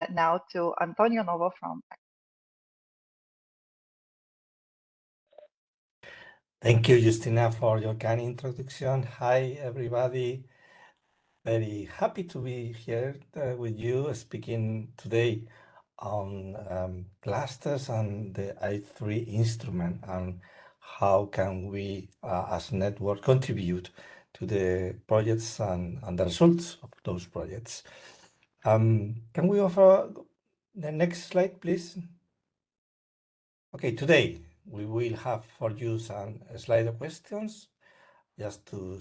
now to Antonio Novo from. Thank you, Justina, for your kind introduction. Hi, everybody. Very happy to be here with you speaking today on clusters and the I3 instrument and how can we, as network, contribute to the projects and the results of those projects. Can we offer the next slide, please? Okay, today we will have for you some slide of questions just to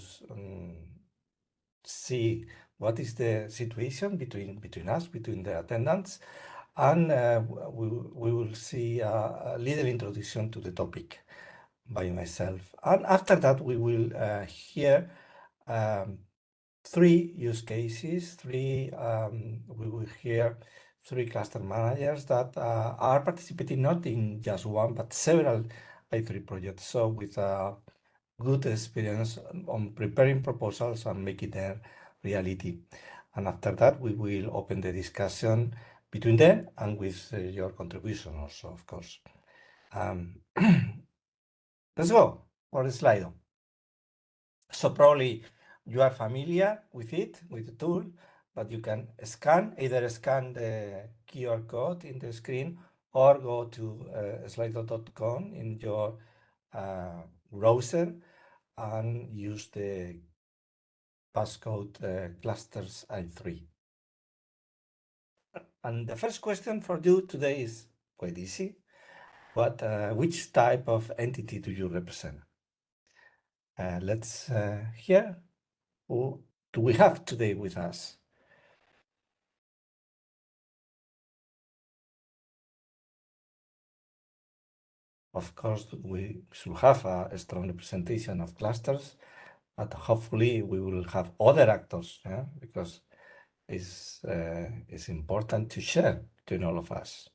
see what is the situation between us, between the attendants, and we will see a little introduction to the topic by myself. And after that, we will hear um, three use cases, we will hear three cluster managers that are participating not in just one, but several I3 projects. So with good experience on preparing proposals and making them reality. And after that, we will open the discussion between them and with your contribution also, of course. Let's go for the slide. So probably you are familiar with it, with the tool, but you can either scan the QR code in the screen or go to slido.com in your browser and use the passcode clusters I3. And the first question for you today is quite easy. Which type of entity do you represent? Let's hear who do we have today with us. Of course, we should have a strong representation of clusters, but hopefully we will have other actors, yeah? Because it's important to share between all of us.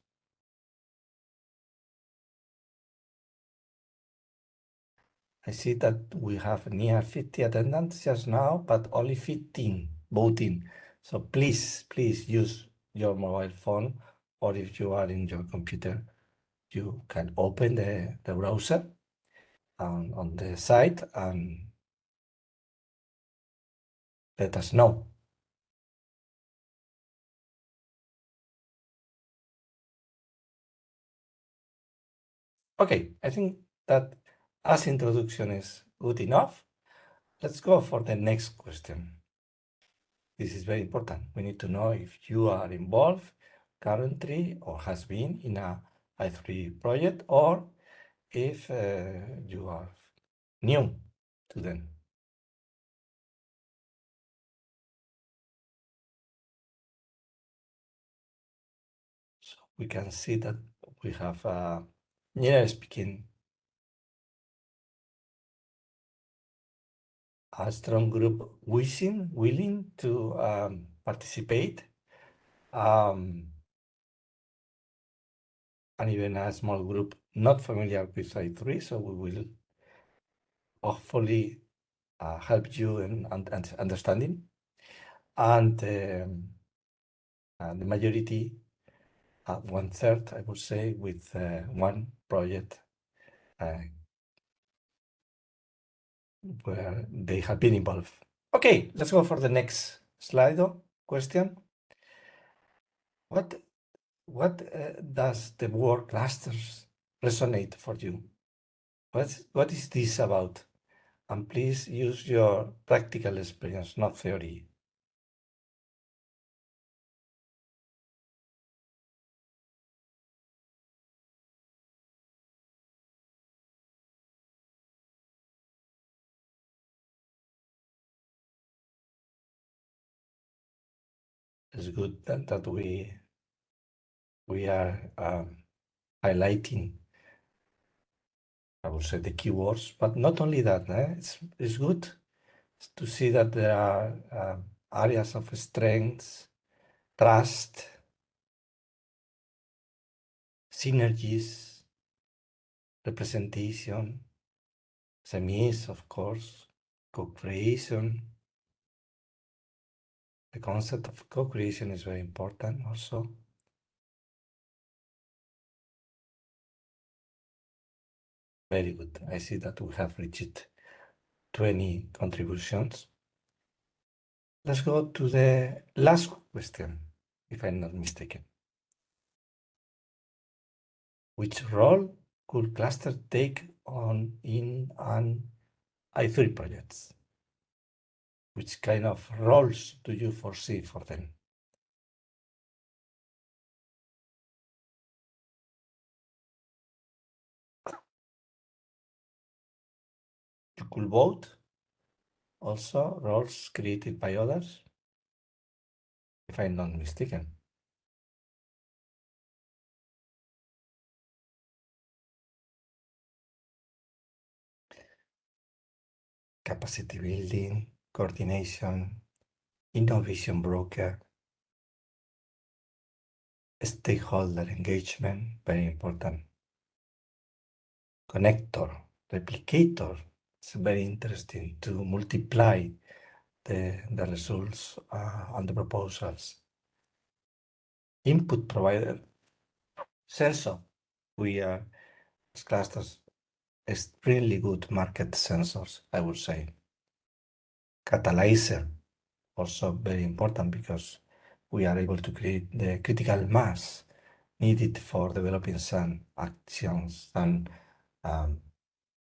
I see that we have near 50 attendants just now, but only 15 voting. So please use your mobile phone, or if you are in your computer, you can open the browser on the site and let us know. Okay, I think that as introduction is good enough. Let's go for the next question. This is very important. We need to know if you are involved currently or has been in a I3 project, or if you are new to them. So we can see that we have generally speaking a strong group willing to participate, and even a small group not familiar with I3. So we will hopefully help you in understanding. And the majority, 1/3, I would say, with one project where they have been involved. Okay, let's go for the next slide question. What does the word clusters resonate for you? What is this about? And please use your practical experience, not theory. It's good that we are highlighting, I would say, the keywords, but not only that. It's good to see that there are areas of strengths, trust, synergies, representation, SMEs, of course, co-creation. The concept of co-creation is very important also. Very good. I see that we have reached 20 contributions. Let's go to the last question, if I'm not mistaken. Which role could cluster take on in an I3 projects? Which kind of roles do you foresee for them? You could vote also roles created by others, if I'm not mistaken. Capacity building, coordination, innovation broker, stakeholder engagement, very important. Connector, replicator, it's very interesting to multiply the results and the proposals. Input provider, sensor, we are as clusters extremely good market sensors, I would say. Catalyzer, also very important because we are able to create the critical mass needed for developing some actions and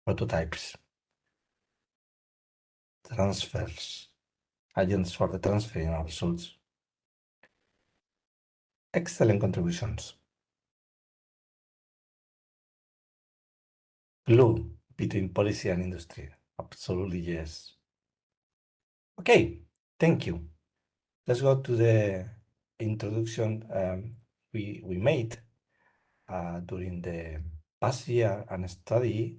prototypes. Transfers, agents for the transferring of results. Excellent contributions. Glue between policy and industry. Absolutely yes. Okay, thank you. Let's go to the introduction we made during the past year and study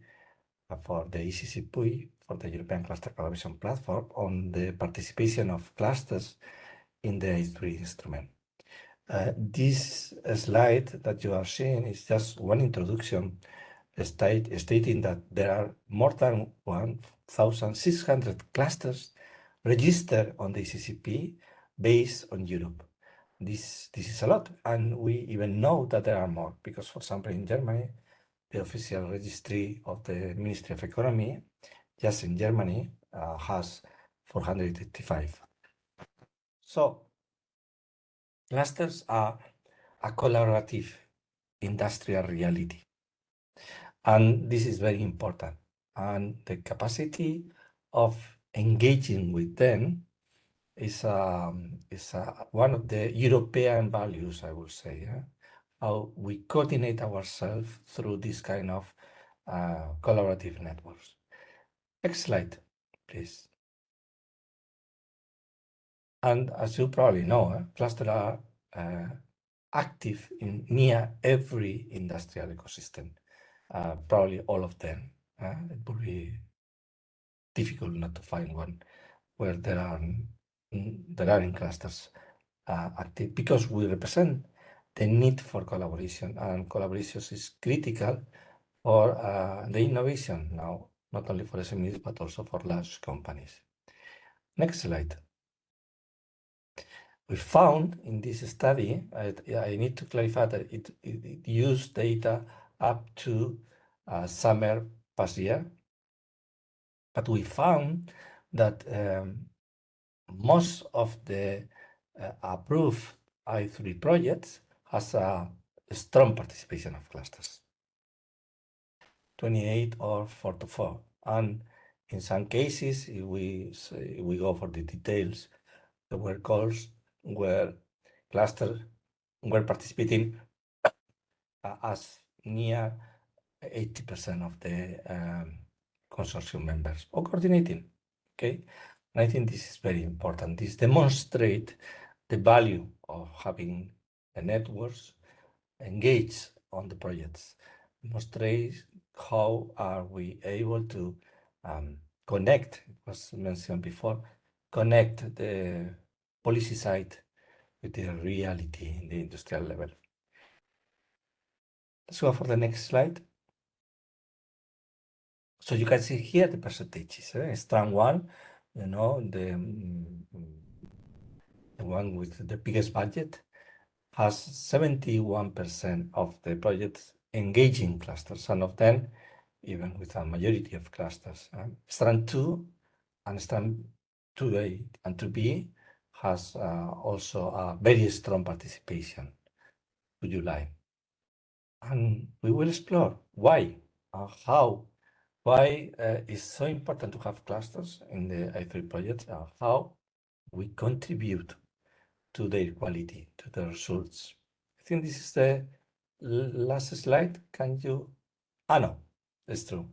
for the ECCP, for the European Cluster Collaboration Platform, on the participation of clusters in the H3 instrument. This slide that you are seeing is just one introduction stating that there are more than 1,600 clusters registered on the ECCP based on Europe. This is a lot, and we even know that there are more because, for example, in Germany, the official registry of the Ministry of Economy, just in Germany, has 485. So, clusters are a collaborative industrial reality, and this is very important. And the capacity of engaging with them is one of the European values, I would say. Yeah? How we coordinate ourselves through this kind of collaborative networks. Next slide, please. And as you probably know, clusters are active in near every industrial ecosystem, probably all of them. It would be difficult not to find one where there are in clusters active, because we represent the need for collaboration, and collaboration is critical for the innovation now, not only for SMEs, but also for large companies. Next slide. We found in this study, I need to clarify that it used data up to summer past year, but we found that most of the approved I3 projects has a strong participation of clusters, 28 or 44. And in some cases, if we go for the details, there were calls where clusters were participating as near 80% of the consortium members or coordinating. Okay, and I think this is very important. This demonstrates the value of having the networks engaged on the projects. Demonstrates how are we able to connect, it was mentioned before, connect the policy side with the reality in the industrial level. Let's go for the next slide. So you can see here the percentages. Strand one, the one with the biggest budget, has 71% of the projects engaging clusters. Some of them even with a majority of clusters. Strand 2 and Strand 2A and 2B has also a very strong participation to July. And we will explore why and how, why it's so important to have clusters in the I3 project and how we contribute to their quality, to the results. I think this is the last slide. Can you? No, it's true.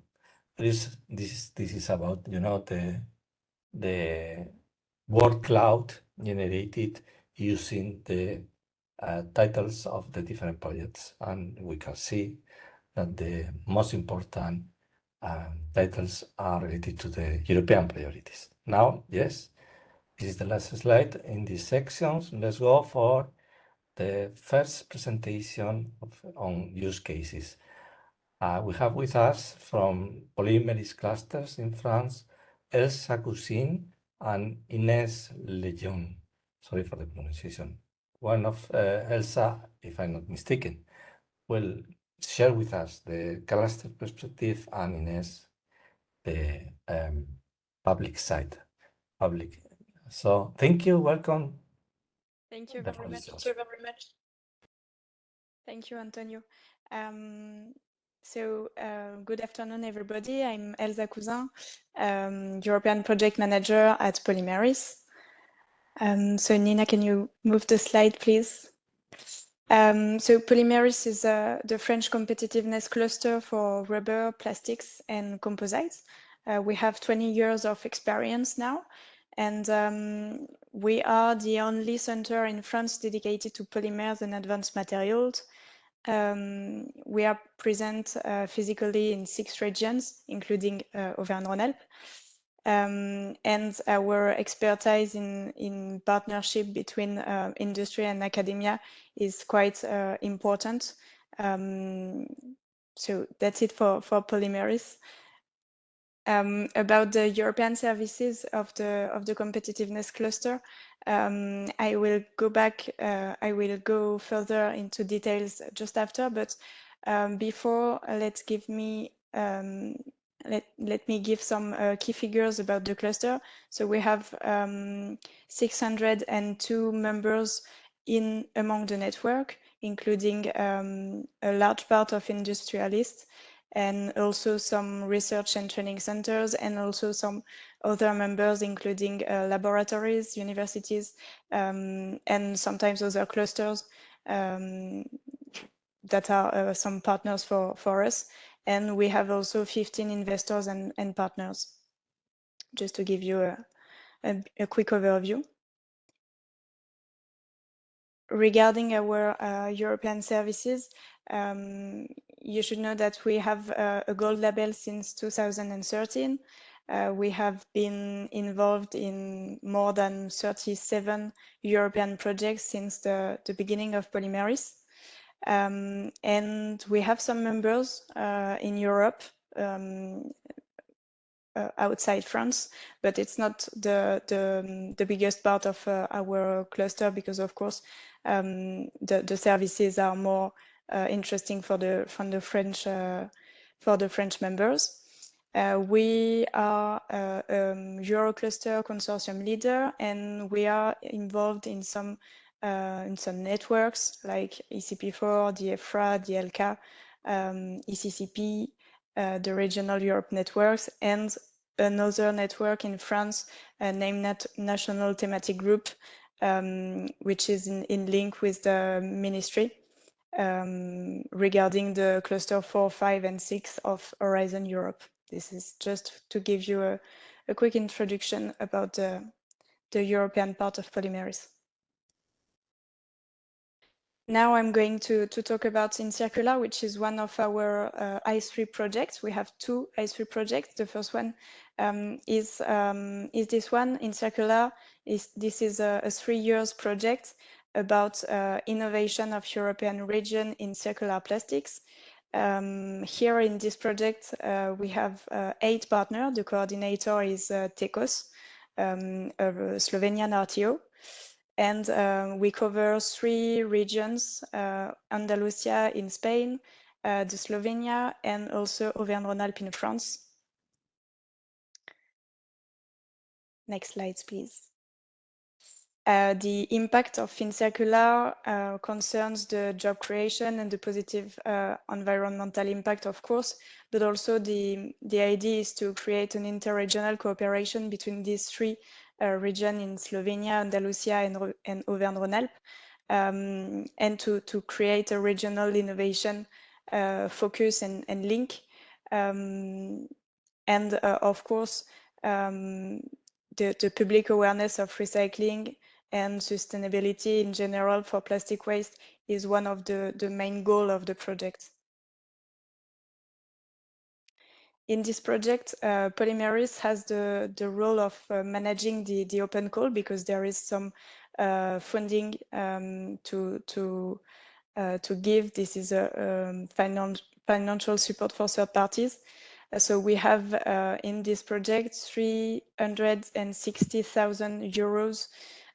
This is about the word cloud generated using the titles of the different projects, and we can see that the most important titles are related to the European priorities. Now, yes, this is the last slide in these sections. Let's go for the first presentation on use cases. We have with us from Polymeris Clusters in France, Elsa Cousin and Inès Lejeune. Sorry for the pronunciation. One of Elsa, if I'm not mistaken, will share with us the cluster perspective, and Inès the public side. So thank you. Welcome. Thank you The very much. floor is yours. Thank you, Antonio. Good afternoon, everybody. I'm Elsa Cousin, European Project Manager at Polymeris. So Nina, can you move the slide, please? So Polymeris is the French competitiveness cluster for rubber, plastics, and composites. We have 20 years of experience now, and we are the only center in France dedicated to polymers and advanced materials. We are present physically in 6 regions, including Auvergne-Rhône-Alpes. And our expertise in partnership between industry and academia is quite important. So that's it for Polymeris. About the European services of the competitiveness cluster, I will go further into details just after, but before, let me give some key figures about the cluster. So we have 602 members among the network, including a large part of industrialists, and also some research and training centers, and also some other members, including laboratories, universities, and sometimes other clusters that are some partners for us. And we have also 15 investors and partners, just to give you a quick overview. Regarding our European services, you should know that we have a gold label since 2013. We have been involved in more than 37 European projects since the beginning of Polymeris. And we have some members in Europe, outside France, but it's not the biggest part of our cluster, because of course the services are more interesting for the French members. We are a Eurocluster consortium leader, and we are involved in some networks like ECP4, DFRA, DLK, ECCP, the Regional Europe networks, and another network in France named National Thematic Group, which is in link with the ministry regarding the cluster 4, 5, and 6 of Horizon Europe. This is just to give you a quick introduction about the European part of Polymeris. Now I'm going to talk about InCircular, which is one of our I3 projects. We have 2 I3 projects. The first one is this one. InCircular this is a 3 years project about innovation of European region in circular plastics. Here in this project, we have 8 partners. The coordinator is Tekos, a Slovenian RTO. And we cover 3 regions, Andalusia in Spain, the Slovenia, and also Auvergne-Rhône-Alpes in France. Next slides, please. The impact of FinCircular concerns the job creation and the positive environmental impact, of course, but also the idea is to create an interregional cooperation between these three regions in Slovenia, Andalusia, and Auvergne-Rhône-Alpes, and to create a regional innovation focus and link. Of course, the public awareness of recycling and sustainability in general for plastic waste is one of the main goals of the project. In this project, Polymeris has the role of managing the open call, because there is some funding to give. This is a financial support for third parties. So we have in this project 360,000 euros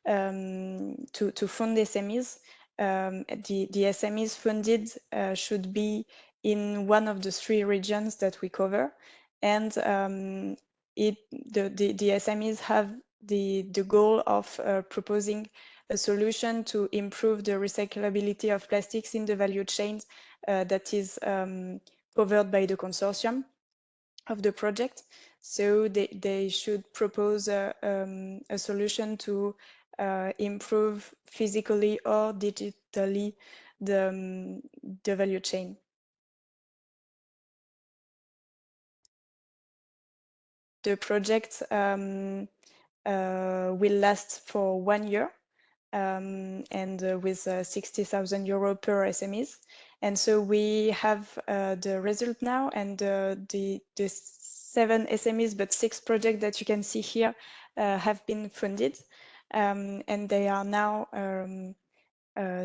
to fund SMEs. The SMEs funded should be in one of the three regions that we cover, and the SMEs have the goal of proposing a solution to improve the recyclability of plastics in the value chain that is covered by the consortium of the project. So they should propose a solution to improve physically or digitally the value chain. The project will last for 1 year. And with 60,000 euro per SMEs. And so we have the result now, and the 7 SMEs, but 6 projects that you can see here have been funded. And they are now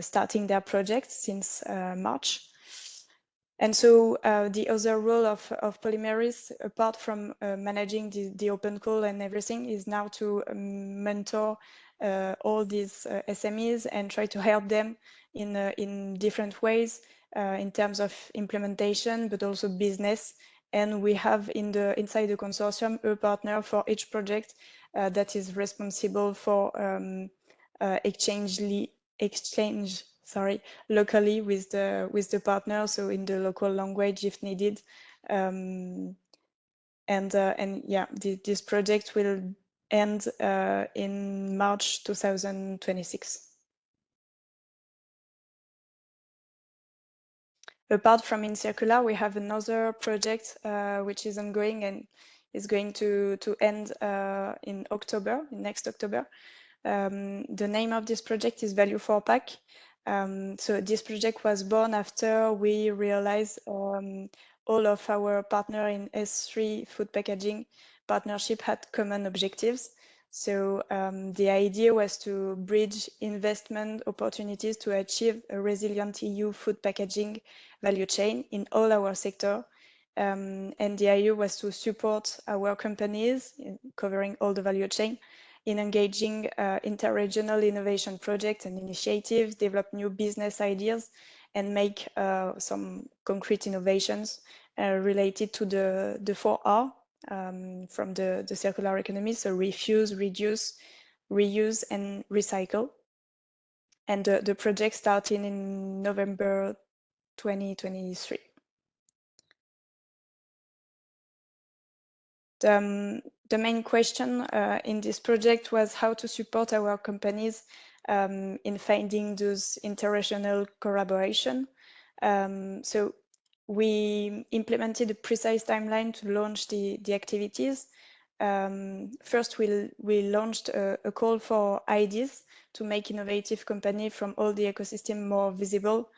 starting their projects since March. And so the other role of Polymeris, apart from managing the open call and everything, is now to mentor all these SMEs and try to help them in different ways in terms of implementation, but also business. And we have inside the consortium a partner for each project that is responsible for exchange locally with the partner, so in the local language if needed. And yeah, this project will end in March 2026. Apart from InCircular, we have another project which is ongoing and is going to end in October, next October. The name of this project is Value for Pack. So this project was born after we realized all of our partner in S3 food packaging partnership had common objectives. So the idea was to bridge investment opportunities to achieve a resilient EU food packaging value chain in all our sector. And the idea was to support our companies covering all the value chain in engaging interregional innovation projects and initiatives, develop new business ideas, and make some concrete innovations related to the 4R from the circular economy, so refuse, reduce, reuse, and recycle. And the project started in November 2023. The main question in this project was how to support our companies in finding those interregional collaboration. So we implemented a precise timeline to launch the activities. First, we launched a call for ideas to make innovative companies from all the ecosystem more visible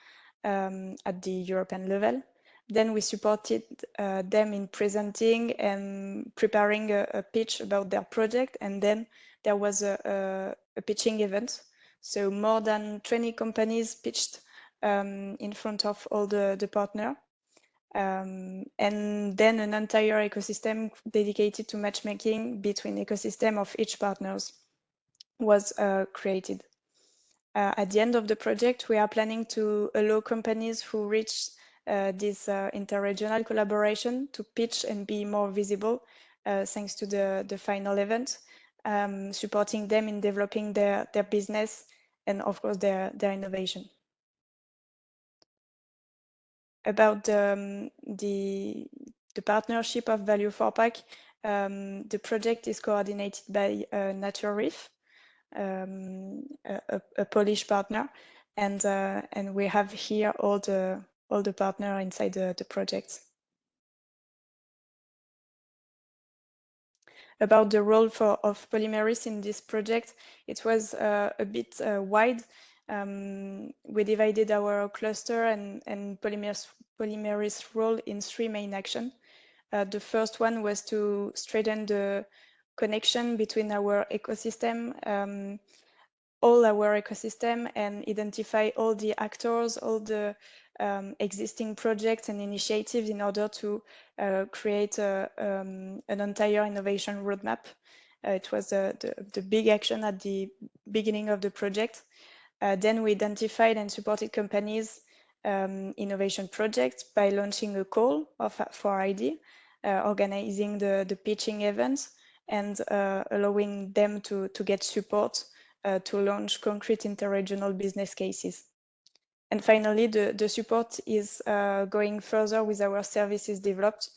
at the European level. Then we supported them in presenting and preparing a pitch about their project. And then there was a pitching event. So more than 20 companies pitched in front of all the partners. And then an entire ecosystem dedicated to matchmaking between ecosystem of each partners was created. At the end of the project, we are planning to allow companies who reach this interregional collaboration to pitch and be more visible thanks to the final event, supporting them in developing their business and of course their innovation. About the partnership of Value for PAC, the project is coordinated by Nature Reef, a Polish partner, and we have here all the partner inside the project. About the role of Polymeris in this project, it was a bit wide. We divided our cluster and Polymeris role in 3 main actions. The first one was to strengthen the connection between our ecosystem, all our ecosystem, and identify all the actors, all the existing projects and initiatives in order to create an entire innovation roadmap. It was the big action at the beginning of the project. Then we identified and supported companies' innovation projects by launching a call for ID, organizing the pitching events, and allowing them to get support to launch concrete interregional business cases. And finally, the support is going further with our services developed.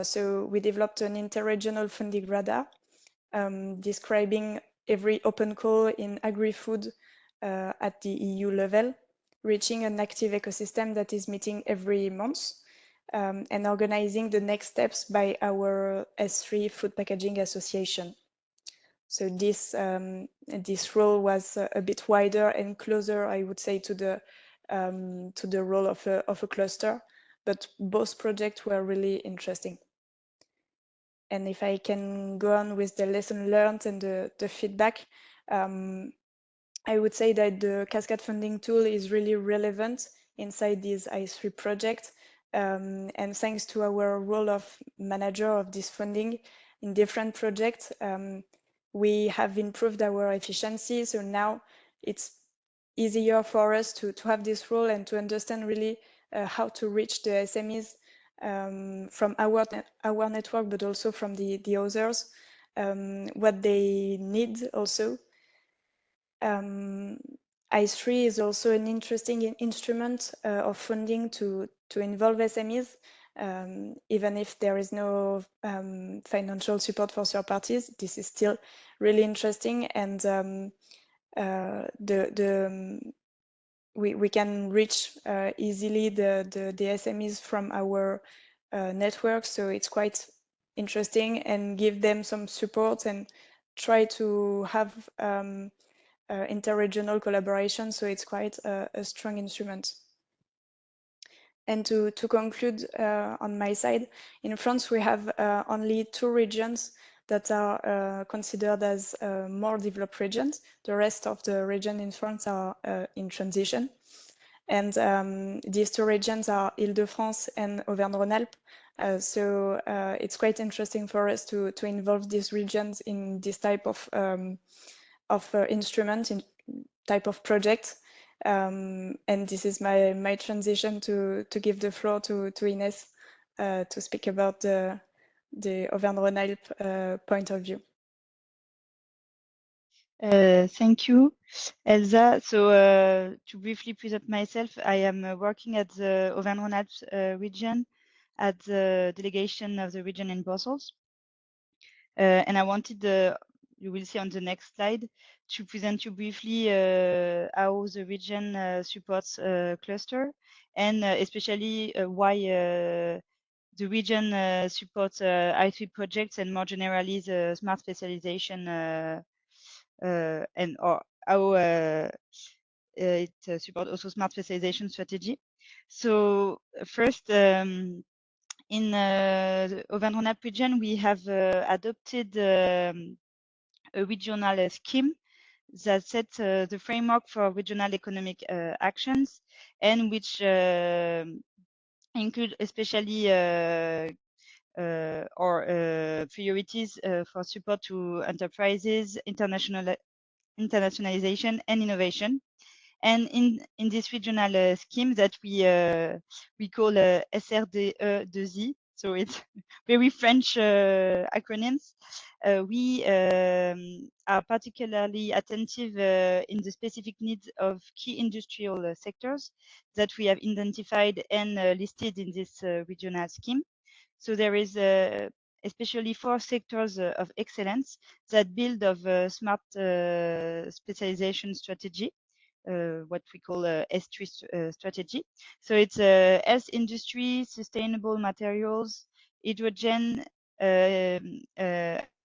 So we developed an interregional funding radar describing every open call in agri-food at the EU level, reaching an active ecosystem that is meeting every month, and organizing the next steps by our S3 Food Packaging Association. So this role was a bit wider and closer, I would say, to the role of a cluster, but both projects were really interesting. And if I can go on with the lesson learned and the feedback, I would say that the Cascade funding tool is really relevant inside this I3 project. And thanks to our role of manager of this funding in different projects, we have improved our efficiency. So now it's easier for us to have this role and to understand really how to reach the SMEs from our network, but also from the others, what they need also. I3 is also an interesting instrument of funding to involve SMEs, even if there is no financial support for third parties. This is still really interesting, and we can reach easily the SMEs from our network, so it's quite interesting, and give them some support and try to have interregional collaboration, so it's quite a strong instrument. And to conclude on my side, in France we have only 2 regions that are considered as more developed regions. The rest of the regions in France are in transition. And these 2 regions are Île-de-France and Auvergne-Rhône-Alpes. So it's quite interesting for us to involve these regions in this type of instrument, in type of project. And this is my transition to give the floor to Ines to speak about the Auvergne-Rhône-Alpes point of view. Thank you, Elsa. So to briefly present myself, I am working at the Auvergne-Rhône-Alpes region at the delegation of the region in Brussels. And I wanted, you will see on the next slide, to present you briefly how the region supports cluster, and especially why the region supports I3 projects, and more generally the smart specialization and or how it supports also smart specialization strategy. So first, in the Auvergne-Rhône-Alpes region, we have adopted a regional scheme that sets the framework for regional economic actions, and which include especially priorities for support to enterprises, internationalization and innovation. And in this regional scheme that we call SRDE2I, so it's very French acronyms. We are particularly attentive in the specific needs of key industrial sectors that we have identified and listed in this regional scheme. So there is especially 4 sectors of excellence that build of a smart specialization strategy, what we call a S3 strategy. So it's health industry, sustainable materials, hydrogen,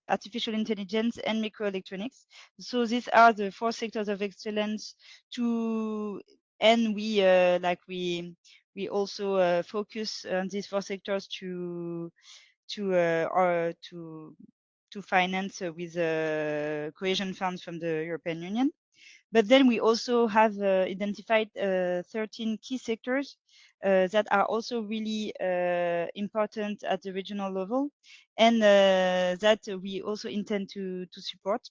artificial intelligence, and microelectronics. So these are the 4 sectors of excellence and we also focus on these 4 sectors to finance with cohesion funds from the European Union. But then we also have identified 13 key sectors that are also really important at the regional level, and that we also intend to support.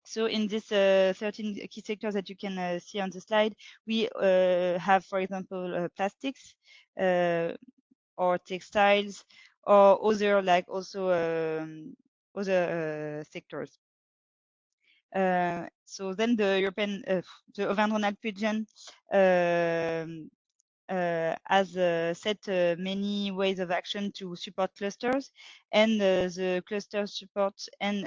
So in this 13 key sectors that you can see on the slide, we have, for example, plastics or textiles or other also other sectors. So then the European, the Auvergne-Rhône-Alpes region has set many ways of action to support clusters, and the cluster support and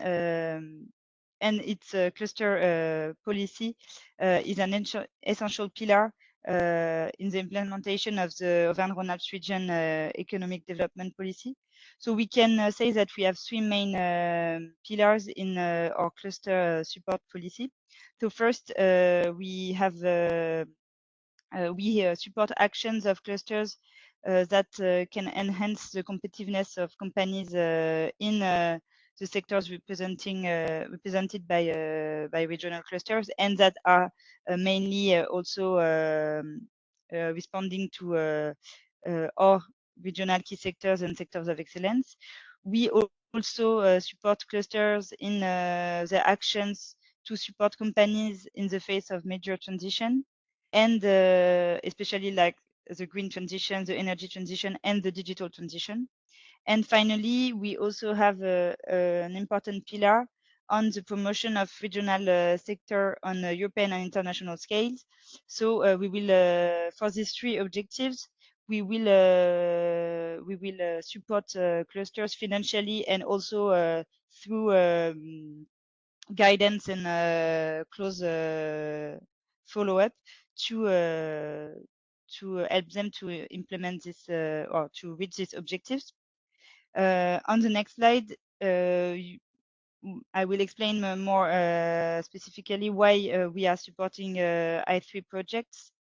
its cluster policy is an essential pillar in the implementation of the Auvergne-Rhône-Alpes region economic development policy. So we can say that we have 3 main pillars in our cluster support policy. So first, we have we support actions of clusters that can enhance the competitiveness of companies in the sectors represented by regional clusters, and that are mainly also responding to our regional key sectors and sectors of excellence. We also support clusters in their actions to support companies in the face of major transition, and especially like the green transition, the energy transition, and the digital transition. And finally, we also have an important pillar on the promotion of regional sector on a European and international scales. So we will, for these 3 objectives, we will support clusters financially and also through guidance and close follow-up to help them to implement this or to reach these objectives. On the next slide, I will explain more specifically why we are supporting I3 projects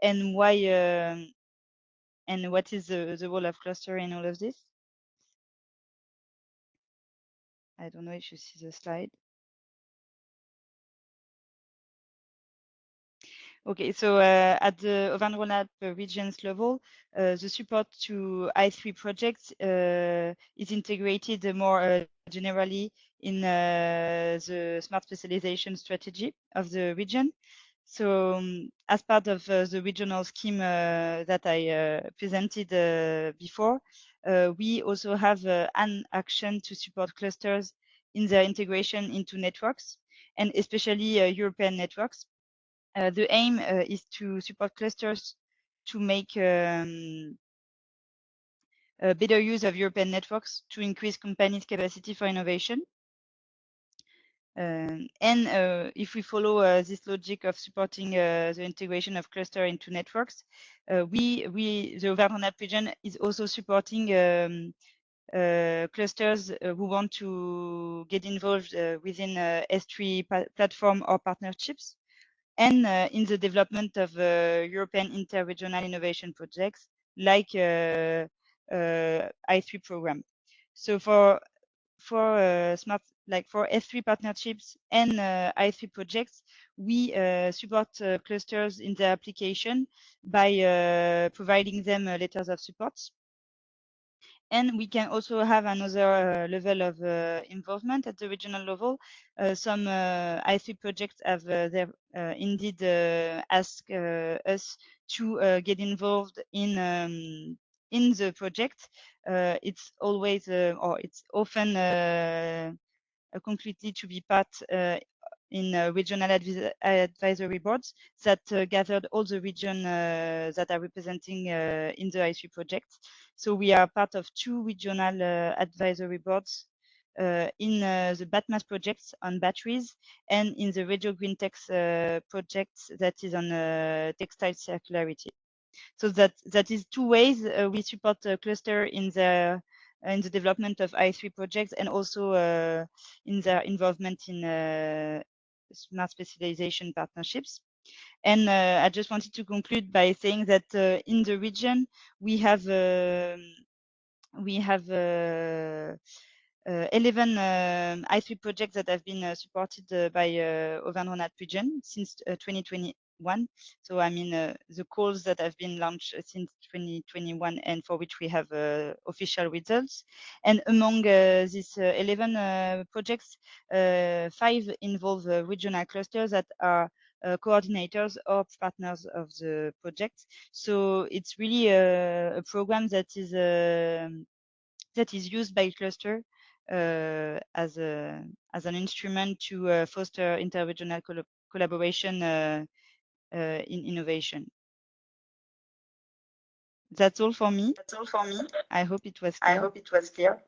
and why and what is the role of cluster in all of this. I don't know if you see the slide. Okay, so at the Auvergne-Rhône-Alpes regions level, the support to I3 projects is integrated more generally in the smart specialization strategy of the region. So as part of the regional scheme that I presented before, we also have an action to support clusters in their integration into networks, and especially European networks. The aim is to support clusters to make better use of European networks to increase companies' capacity for innovation. And if we follow this logic of supporting the integration of cluster into networks, the Auvergne-Rhône-Alpes region is also supporting clusters who want to get involved within S3 platform or partnerships, and in the development of European interregional innovation projects like I3 program. So for smart, like for S3 partnerships and I3 projects, we support clusters in their application by providing them letters of support. And we can also have another level of involvement at the regional level. Some I3 projects have indeed asked us to get involved in the project. It's always or it's often concretely to be part in regional advisory boards that gathered all the region that are representing in the I3 project. So we are part of 2 regional advisory boards in the BATMAS projects on batteries and in the Regio Green Tech project that is on textile circularity. So that is 2 ways we support the cluster in the development of I3 projects and also in their involvement in smart specialization partnerships. And I just wanted to conclude by saying that in the region we have 11 I3 projects that have been supported by Auvergne-Rhône-Alpes region since 2021. So I mean the calls that have been launched since 2021 and for which we have official results. And among these 11 projects, 5 involve regional clusters that are coordinators or partners of the project. So it's really a program that is used by cluster as an instrument to foster interregional collaboration in innovation. That's all for me. I hope it was clear.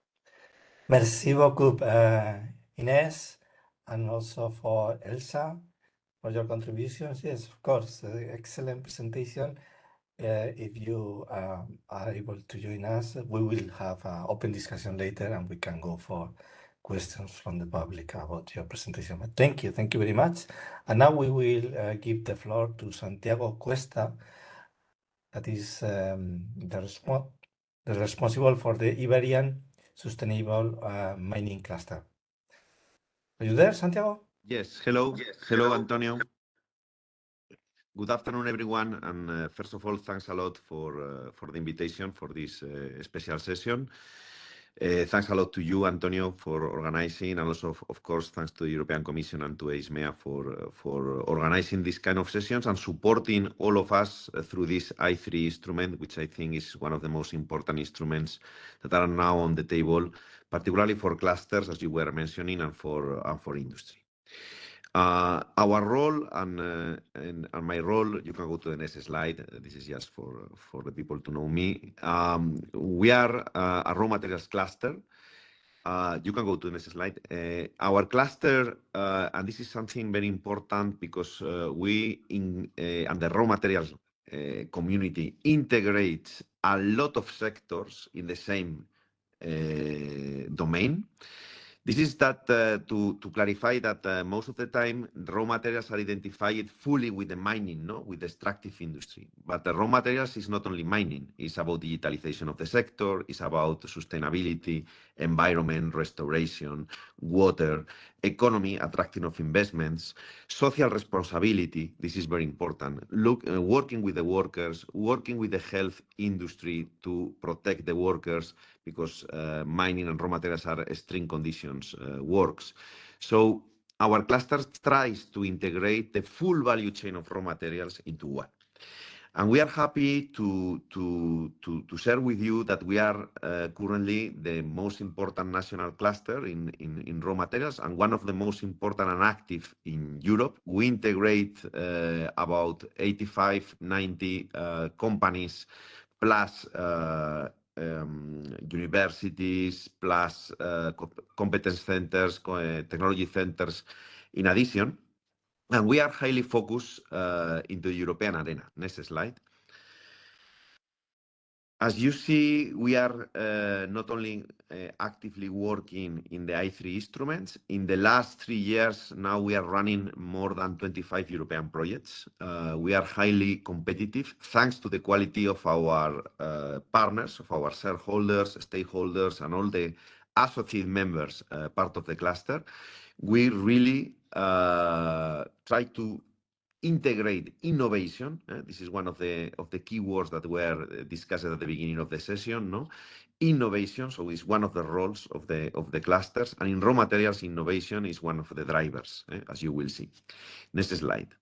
Merci beaucoup, Ines, and also for Elsa for your contributions. Yes, of course, excellent presentation. If you are able to join us, we will have an open discussion later and we can go for questions from the public about your presentation. But thank you very much. And now we will give the floor to Santiago Cuesta, that is the responsible for the Iberian Sustainable Mining Cluster. Are you there, Santiago? Yes, hello. Hello, Antonio. Good afternoon, everyone. And first of all, thanks a lot for the invitation for this special session. Thanks a lot to you, Antonio, for organizing, and also, of course, thanks to the European Commission and to EISMEA for organizing this kind of sessions and supporting all of us through this I3 instrument, which I think is one of the most important instruments that are now on the table, particularly for clusters, as you were mentioning, and for industry. Our role and my role, you can go to the next slide. This is just for the people to know me. We are a raw materials cluster. You can go to the next slide. Our cluster, and this is something very important because we and the raw materials community integrates a lot of sectors in the same domain. This is that to clarify that most of the time raw materials are identified fully with the mining, with the extractive industry. But the raw materials is not only mining, it's about digitalization of the sector, it's about sustainability, environment, restoration, water, economy, attracting of investments, social responsibility. This is very important. Working with the workers, working with the health industry to protect the workers, because mining and raw materials are extreme conditions works. So our cluster tries to integrate the full value chain of raw materials into one. And we are happy to share with you that we are currently the most important national cluster in raw materials and one of the most important and active in Europe. We integrate about 85, 90 companies plus universities, plus competence centers, technology centers in addition. And we are highly focused into the European arena. Next slide. As you see, we are not only actively working in the I3 instruments. In the last 3 years, now we are running more than 25 European projects. We are highly competitive thanks to the quality of our partners, of our shareholders, stakeholders, and all the associate members part of the cluster. We really try to integrate innovation. This is one of the key words that were discussed at the beginning of the session. No, innovation. So it's one of the roles of the clusters, and in raw materials, innovation is one of the drivers, as you will see. Next slide.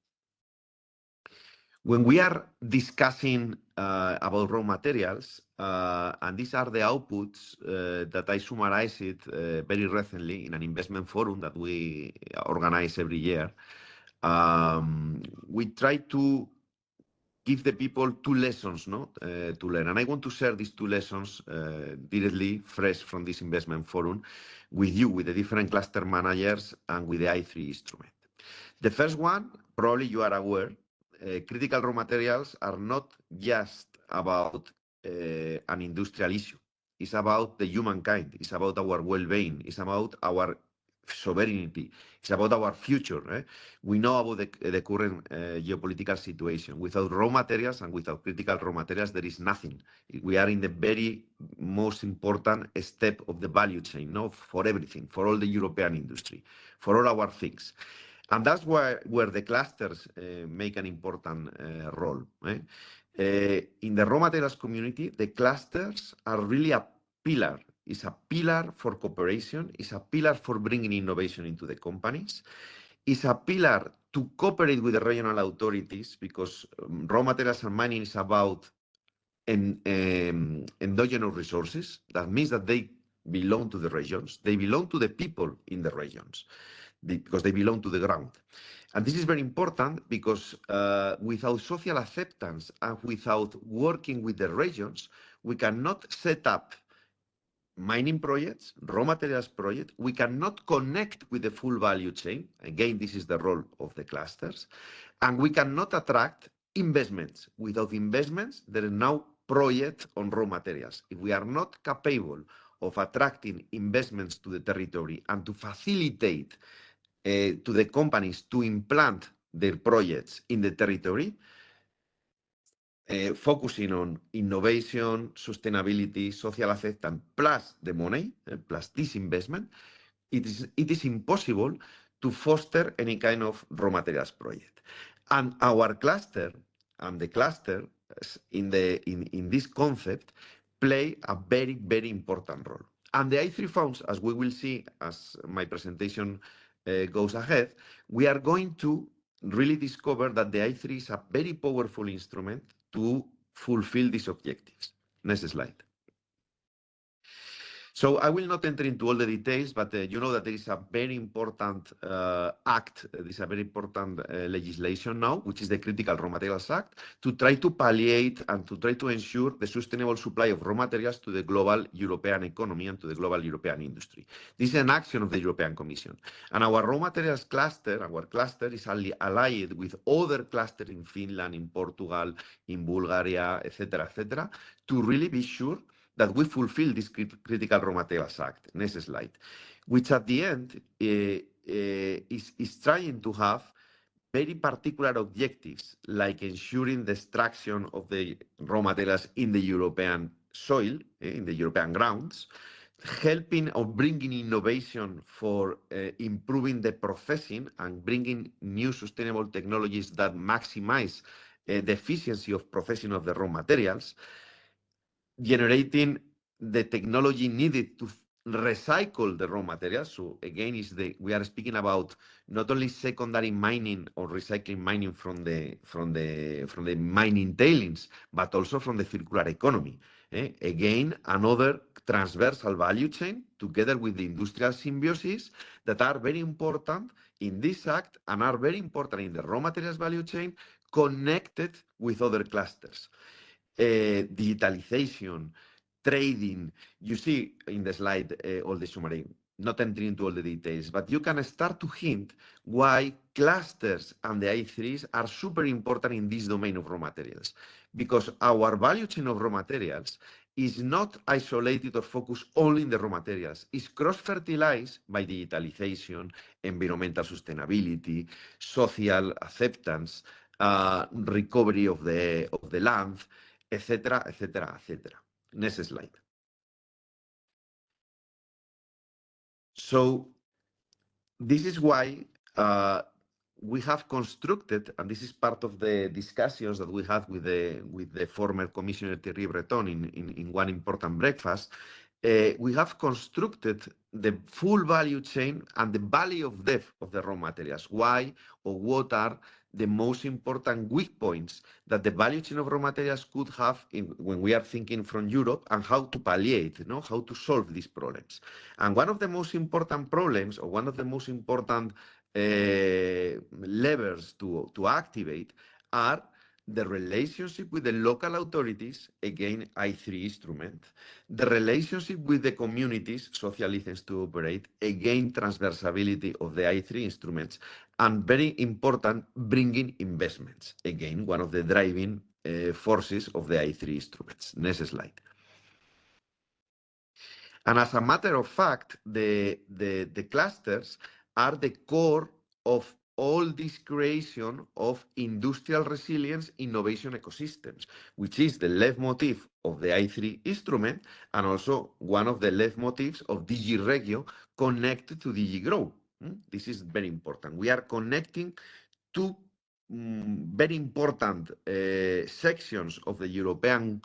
When we are discussing about raw materials, and these are the outputs that I summarized it very recently in an investment forum that we organize every year, we try to give the people two lessons to learn. And I want to share these two lessons directly, fresh from this investment forum, with you, with the different cluster managers and with the i3 instrument. The first one, probably you are aware, critical raw materials are not just about an industrial issue. It's about the humankind. It's about our well-being. It's about our sovereignty. It's about our future. We know about the current geopolitical situation. Without raw materials and without critical raw materials, there is nothing. We are in the very most important step of the value chain, for everything, for all the European industry, for all our things. And that's where the clusters make an important role. In the raw materials community, the clusters are really a pillar. It's a pillar for cooperation. It's a pillar for bringing innovation into the companies. It's a pillar to cooperate with the regional authorities, because raw materials and mining is about endogenous resources. That means that they belong to the regions. They belong to the people in the regions, because they belong to the ground. And this is very important because without social acceptance and without working with the regions, we cannot set up mining projects, raw materials projects. We cannot connect with the full value chain. Again, this is the role of the clusters. And we cannot attract investments. Without investments, there is no project on raw materials. If we are not capable of attracting investments to the territory and to facilitate to the companies to implant their projects in the territory, focusing on innovation, sustainability, social acceptance, plus the money, plus this investment, it is impossible to foster any kind of raw materials project. And our cluster and the cluster in this concept play a very, very important role. And the i3 funds, as we will see as my presentation goes ahead, we are going to really discover that the i3 is a very powerful instrument to fulfill these objectives. Next slide. So I will not enter into all the details, but you know that there is a very important act, there is a very important legislation now, which is the Critical Raw Materials Act, to try to palliate and to try to ensure the sustainable supply of raw materials to the global European economy and to the global European industry. This is an action of the European Commission. And our raw materials cluster, is allied with other clusters in Finland, in Portugal, in Bulgaria, etc., to really be sure that we fulfill this Critical Raw Materials Act. Next slide. Which at the end is trying to have very particular objectives, like ensuring the extraction of the raw materials in the European soil, in the European grounds, helping or bringing innovation for improving the processing and bringing new sustainable technologies that maximize the efficiency of processing of the raw materials, generating the technology needed to recycle the raw materials. So again, we are speaking about not only secondary mining or recycling mining from the mining tailings, but also from the circular economy. Again, another transversal value chain together with the industrial symbiosis that are very important in this act and are very important in the raw materials value chain, connected with other clusters. Digitalization, trading. You see in the slide all the summary, not entering into all the details, but you can start to hint why clusters and the i3s are super important in this domain of raw materials, because our value chain of raw materials is not isolated or focused only in the raw materials. It's cross-fertilized by digitalization, environmental sustainability, social acceptance, recovery of the land, etc. Next slide. So this is why we have constructed, and this is part of the discussions that we had with the former Commissioner Thierry Breton in one important breakfast, we have constructed the full value chain and the valley of death of the raw materials. Why or what are the most important weak points that the value chain of raw materials could have when we are thinking from Europe, and how to palliate, how to solve these problems. And one of the most important problems, or one of the most important levers to activate, are the relationship with the local authorities, again, I3 instrument, the relationship with the communities, social license to operate, again, transversality of the I3 instruments, and very important, bringing investments, again, one of the driving forces of the I3 instruments. Next slide. And as a matter of fact, the clusters are the core of all this creation of industrial resilience innovation ecosystems, which is the leitmotif of the I3 instrument, and also one of the leitmotifs of DG Regio connected to DG Grow. This is very important. We are connecting two very important sections of the European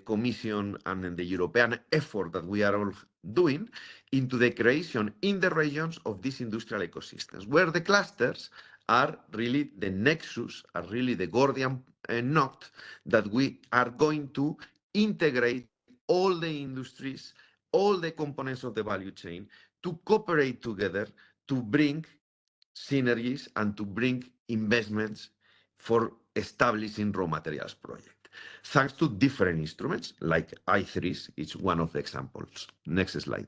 Commission and the European effort that we are all doing into the creation in the regions of these industrial ecosystems, where the clusters are really the nexus, are really the Gordian knot that we are going to integrate all the industries, all the components of the value chain, to cooperate together to bring synergies and to bring investments for establishing raw materials project. Thanks to different instruments like I3s, it's one of the examples. Next slide.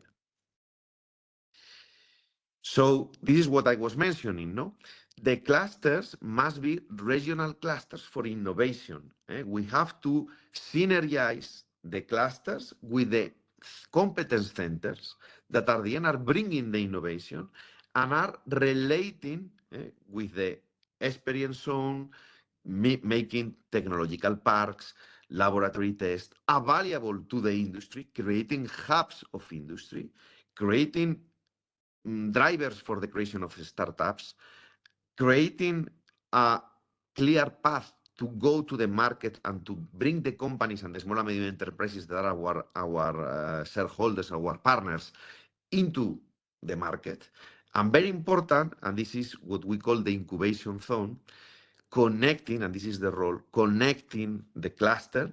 So this is what I was mentioning, no? The clusters must be regional clusters for innovation. We have to synergize the clusters with the competence centers that at the end are bringing the innovation and are relating with the experience zone, making technological parks, laboratory tests available to the industry, creating hubs of industry, creating drivers for the creation of startups, creating a clear path to go to the market and to bring the companies and the small and medium enterprises that are our shareholders, our partners, into the market. And very important, and this is what we call the incubation zone, connecting, and this is the role, connecting the cluster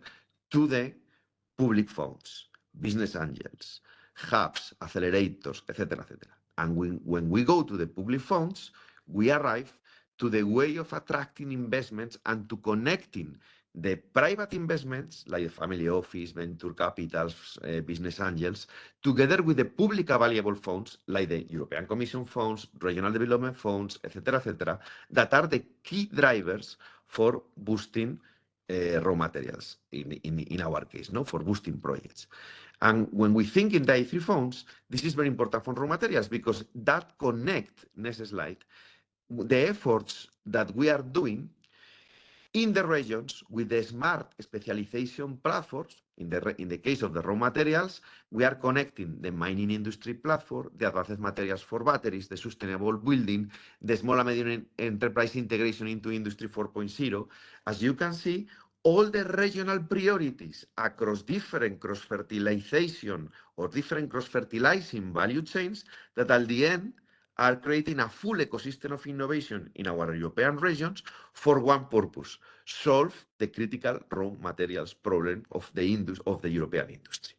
to the public funds, business angels, hubs, accelerators, etc., etc. And when we go to the public funds, we arrive to the way of attracting investments and to connecting the private investments, like the family office, venture capitals, business angels, together with the public available funds, like the European Commission funds, regional development funds, etc., that are the key drivers for boosting raw materials, in our case, for boosting projects. And when we think in the I3 funds, this is very important for raw materials because that connect, next slide, the efforts that we are doing in the regions with the smart specialization platforms. In the case of the raw materials, we are connecting the mining industry platform, the advanced materials for batteries, the sustainable building, the small and medium enterprise integration into Industry 4.0. As you can see, all the regional priorities across different cross-fertilization or different cross-fertilizing value chains that at the end are creating a full ecosystem of innovation in our European regions for one purpose: solve the critical raw materials problem of the European industry.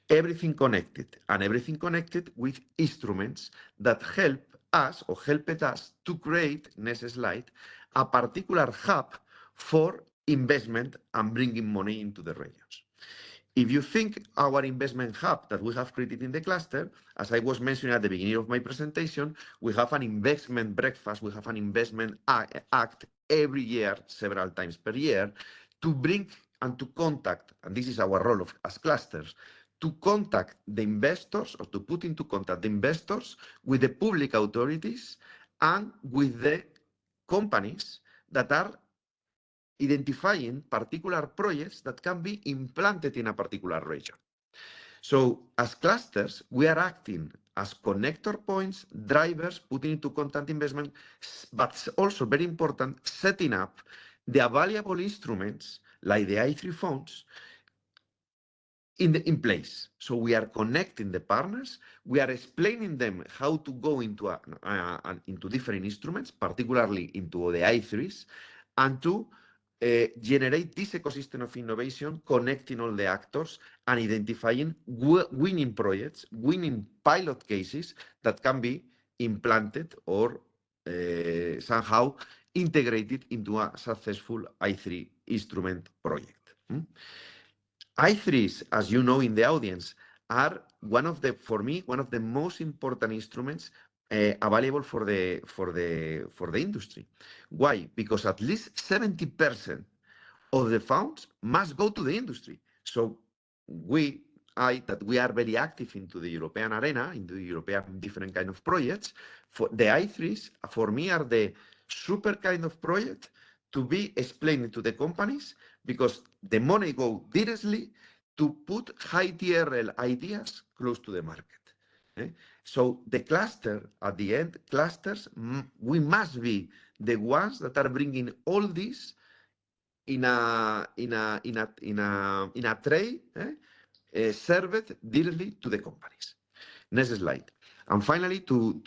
Everything connected, and everything connected with instruments that help us or helped us to create, next slide, a particular hub for investment and bringing money into the regions. If you think our investment hub that we have created in the cluster, as I was mentioning at the beginning of my presentation, we have an investment breakfast, we have an investment act every year, several times per year, to bring and to contact, and this is our role as clusters, to contact the investors or to put into contact the investors with the public authorities and with the companies that are identifying particular projects that can be implanted in a particular region. So as clusters, we are acting as connector points, drivers, putting into content investment, but also very important, setting up the available instruments like the i3 funds in place. So we are connecting the partners. We are explaining them how to go into into different instruments, particularly into the i3s, and to generate this ecosystem of innovation, connecting all the actors and identifying winning projects, winning pilot cases that can be implanted or somehow integrated into a successful i3 instrument project. I3s, as you know in the audience, are for me, one of the most important instruments available for the industry. Why? Because at least 70% of the funds must go to the industry. So we are very active into the European arena, into the European different kind of projects. For the I3s, for me, are the super kind of project to be explained to the companies, because the money go directly to put high TRL ideas close to the market. So the cluster, at the end, clusters, we must be the ones that are bringing all this in a tray, served directly to the companies. Next slide. And finally, to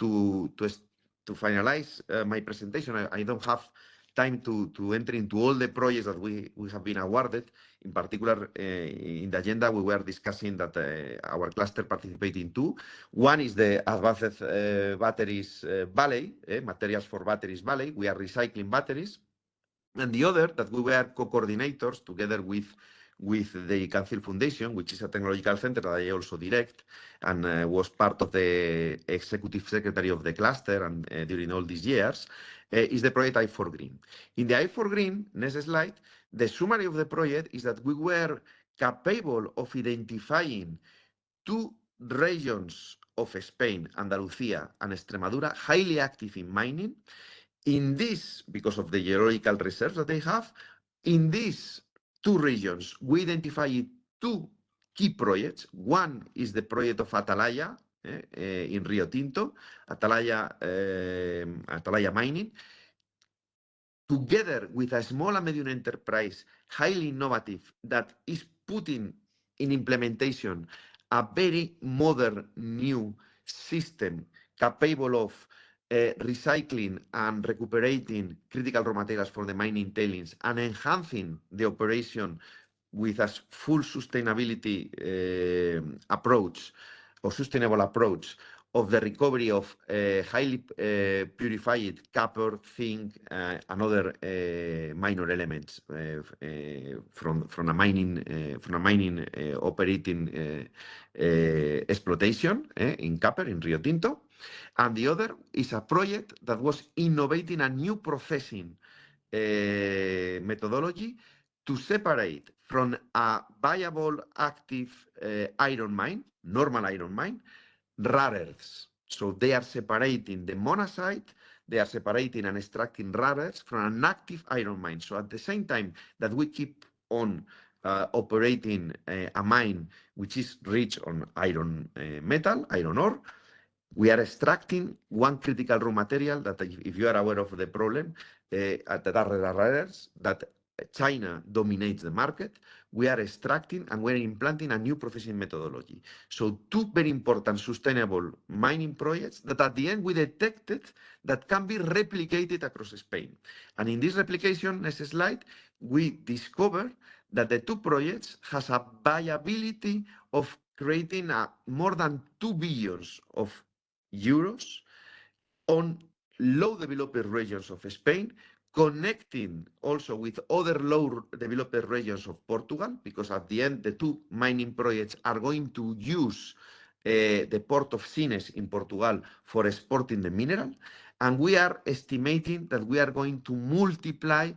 finalize my presentation, I don't have time to enter into all the projects that we have been awarded. In particular, in the agenda, we were discussing that our cluster participated in two. One is the Advanced Batteries Valley, Materials for Batteries Valley. We are recycling batteries. And the other, that we were co-coordinators together with the Cancil Foundation, which is a technological center that I also direct, and was part of the executive secretary of the cluster and during all these years, is the project I4 Green. In the I4 Green, next slide, the summary of the project is that we were capable of identifying two regions of Spain, Andalucía and Extremadura, highly active in mining. In this, because of the geological reserves that they have, in these two regions, we identified two key projects. One is the project of Atalaya in Rio Tinto, Atalaya Mining, together with a small and medium enterprise, highly innovative, that is putting in implementation a very modern new system capable of recycling and recuperating critical raw materials from the mining tailings and enhancing the operation with a full sustainability approach or sustainable approach of the recovery of highly purified copper, zinc, and other minor elements from a mining operating exploitation in copper in Rio Tinto. And the other is a project that was innovating a new processing methodology to separate from a viable active iron mine, normal iron mine, rare earths. So they are separating the monazite, they are separating and extracting rare earths from an active iron mine. So at the same time that we keep on operating a mine which is rich on iron metal, iron ore, we are extracting one critical raw material that, if you are aware of the problem, that are rare earths, that China dominates the market. We are extracting and we're implanting a new processing methodology. So two very important sustainable mining projects that at the end we detected that can be replicated across Spain. And in this replication, next slide, we discovered that the two projects has a viability of creating more than 2 billion of euros on low developed regions of Spain, connecting also with other low developed regions of Portugal, because at the end, the two mining projects are going to use the port of Sines in Portugal for exporting the mineral. And we are estimating that we are going to multiply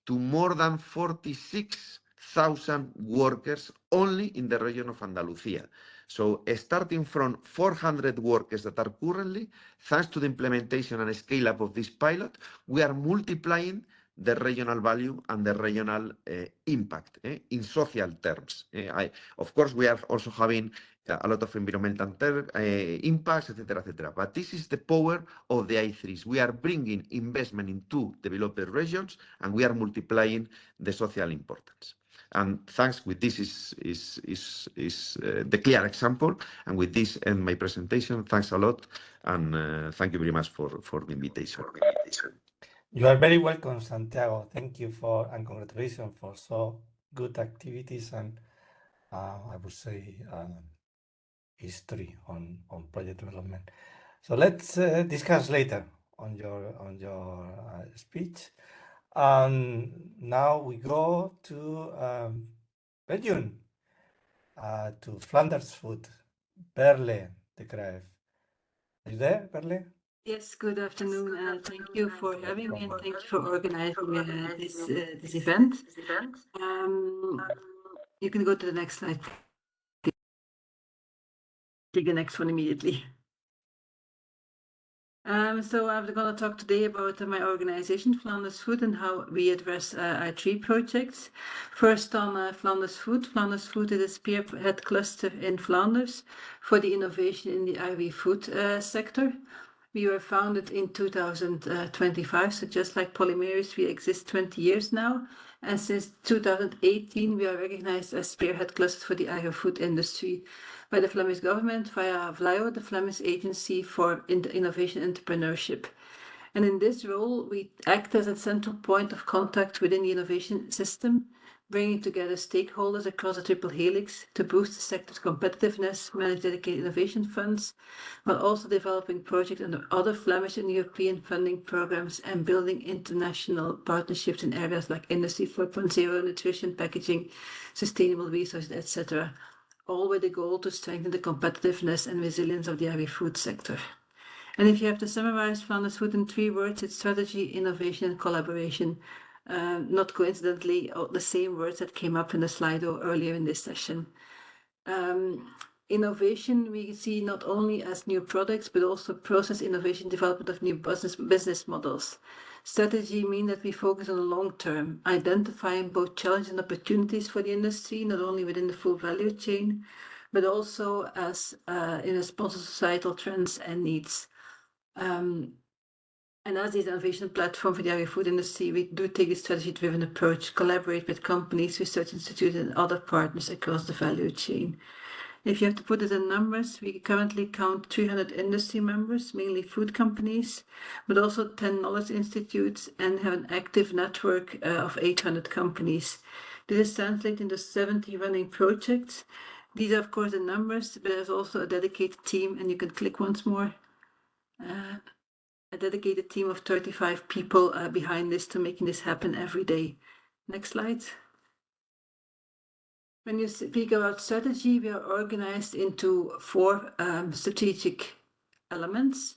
to more than 46,000 workers only in the region of Andalucía. So starting from 400 workers that are currently, thanks to the implementation and scale up of this pilot, we are multiplying the regional value and the regional impact in social terms. Of course, we are also having a lot of environmental impacts, etc., etc. But this is the power of the I3s. We are bringing investment into developed regions, and we are multiplying the social importance. And thanks, with this is the clear example. And with this end my presentation. Thanks a lot, and thank you very much for the invitation. You are very welcome, Santiago. Thank you and congratulations for so good activities and I would say history on project development. So let's discuss later on your speech. Now we go to Belgium, to Flanders Food, Berle de Graaf. Are you there, Berle? Yes, good afternoon. Thank you for having me, and thank you for organizing this event. You can go to the next slide. Take the next one immediately. So I'm going to talk today about my organization, Flanders Food, and how we address our 3 projects. First on Flanders Food. Flanders Food is a spearhead cluster in Flanders for the innovation in the agri food sector. We were founded in 2025, so just like Polymeris, we exist 20 years now. And since 2018, we are recognized as spearhead cluster for the agri-food industry by the Flemish government via VLAIO, the Flemish Agency for Innovation and Entrepreneurship. And in this role, we act as a central point of contact within the innovation system, bringing together stakeholders across a triple helix to boost the sector's competitiveness, manage dedicated innovation funds, while also developing projects under other Flemish and European funding programs and building international partnerships in areas like Industry 4.0, nutrition, packaging, sustainable resources, etc., all with the goal to strengthen the competitiveness and resilience of the agri-food sector. And if you have to summarize Flanders Food in 3 words, it's strategy, innovation, and collaboration. Not coincidentally, the same words that came up in the Slido earlier in this session. Innovation we see not only as new products, but also process innovation, development of new business models. Strategy means that we focus on the long term, identifying both challenges and opportunities for the industry, not only within the full value chain, but also as in response to societal trends and needs. And as the innovation platform for the agri-food industry, we do take a strategy-driven approach, collaborate with companies, research institutes, and other partners across the value chain. If you have to put it in numbers, we currently count 300 industry members, mainly food companies, but also 10 knowledge institutes, and have an active network of 800 companies. This is translated into 70 running projects. These are, of course, the numbers, but there's also a dedicated team, and you can click once more. A dedicated team of 35 people behind this to making this happen every day. Next slide. When you speak about strategy, we are organized into 4 strategic elements,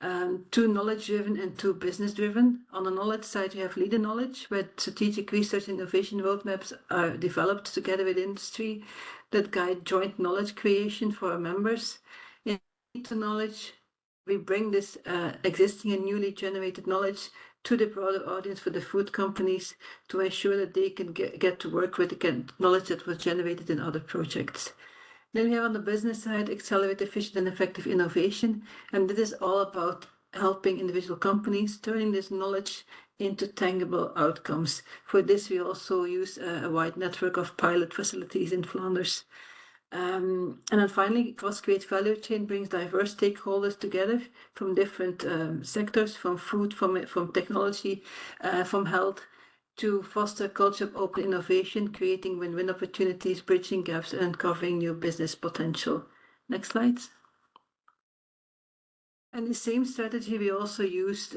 2 knowledge-driven and 2 business-driven. On the knowledge side, you have leader knowledge, where strategic research and innovation roadmaps are developed together with industry that guide joint knowledge creation for our members. In leader knowledge, we bring this existing and newly generated knowledge to the broader audience for the food companies to ensure that they can get to work with the knowledge that was generated in other projects. Then we have on the business side, accelerate efficient and effective innovation. And this is all about helping individual companies, turning this knowledge into tangible outcomes. For this, we also use a wide network of pilot facilities in Flanders. And then finally, cross-create value chain brings diverse stakeholders together from different sectors, from food, from technology, from health, to foster a culture of open innovation, creating win-win opportunities, bridging gaps, and uncovering new business potential. Next slide. And the same strategy we also used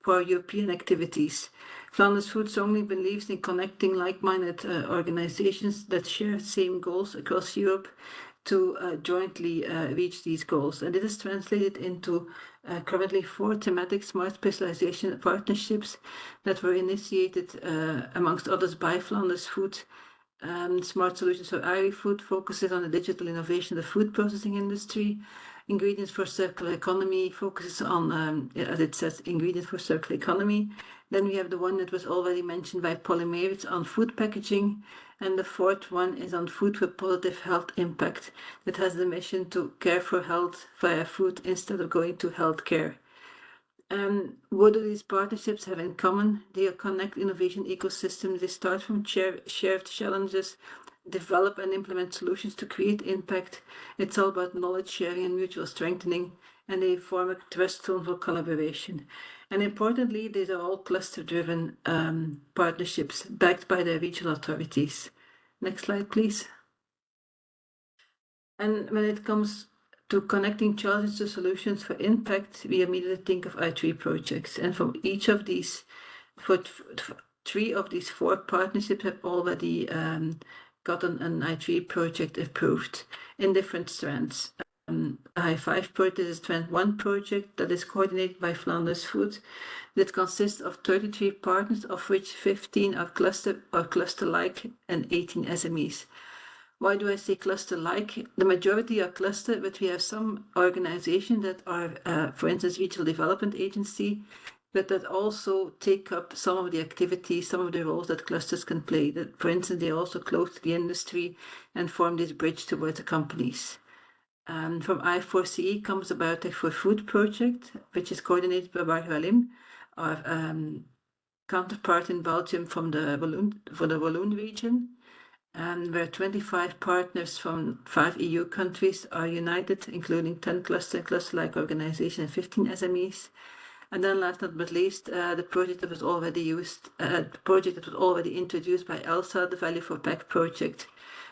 for European activities. Flanders Food strongly believes in connecting like-minded organizations that share same goals across Europe to jointly reach these goals. And this is translated into currently 4 thematic smart specialization partnerships that were initiated, amongst others, by Flanders Food. Smart Solutions for Agri-Food focuses on the digital innovation of the food processing industry. Ingredients for Circular Economy focuses on, as it says, ingredients for circular economy. Then we have the one that was already mentioned by Polymeris on food packaging. And the fourth one is on food with positive health impact, that has the mission to care for health via food instead of going to healthcare. What do these partnerships have in common? They connect innovation ecosystems. They start from shared challenges, develop and implement solutions to create impact. It's all about knowledge sharing and mutual strengthening, and they form a trust zone for collaboration. And importantly, these are all cluster-driven partnerships backed by the regional authorities. Next slide, please. And when it comes to connecting challenges to solutions for impact, we immediately think of I3 projects. And from each of these, for 3 of these 4 partnerships have already gotten an I3 project approved in different strands. I5 project is Strand 1 project that is coordinated by Flanders Food, that consists of 33 partners, of which 15 are cluster-like and 18 SMEs. Why do I say cluster-like? The majority are cluster, but we have some organizations that are, for instance, regional development agency, but that also take up some of the activities, some of the roles that clusters can play. That, for instance, they are also close to the industry and form this bridge towards the companies. From I4CE comes the Biotech for Food project, which is coordinated by Barhalim, our counterpart in Belgium for the Walloon region. Where 25 partners from 5 EU countries are united, including 10 cluster-like organizations and 15 SMEs. And then last but not least, the project that was already introduced by ELSA, the Value for Pack project,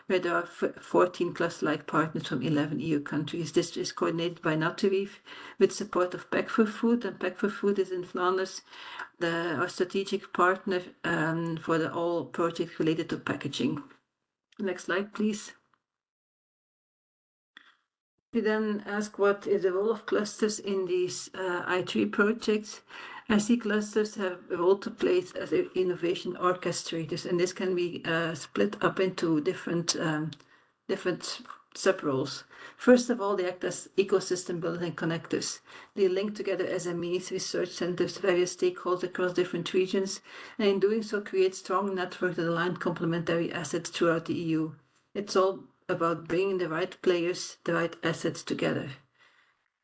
where there are 14 cluster-like partners from 11 EU countries. This is coordinated by Naturiv with support of Pack for Food, and Pack for Food is in Flanders, our strategic partner for all projects related to packaging. Next slide, please. We then ask what is the role of clusters in these I3 projects. I see clusters have a role to play as innovation orchestrators, and this can be split up into different sub-roles. First of all, they act as ecosystem builders and connectors. They link together SMEs, research centers, various stakeholders across different regions, and in doing so create strong networks that align complementary assets throughout the EU. It's all about bringing the right players, the right assets together.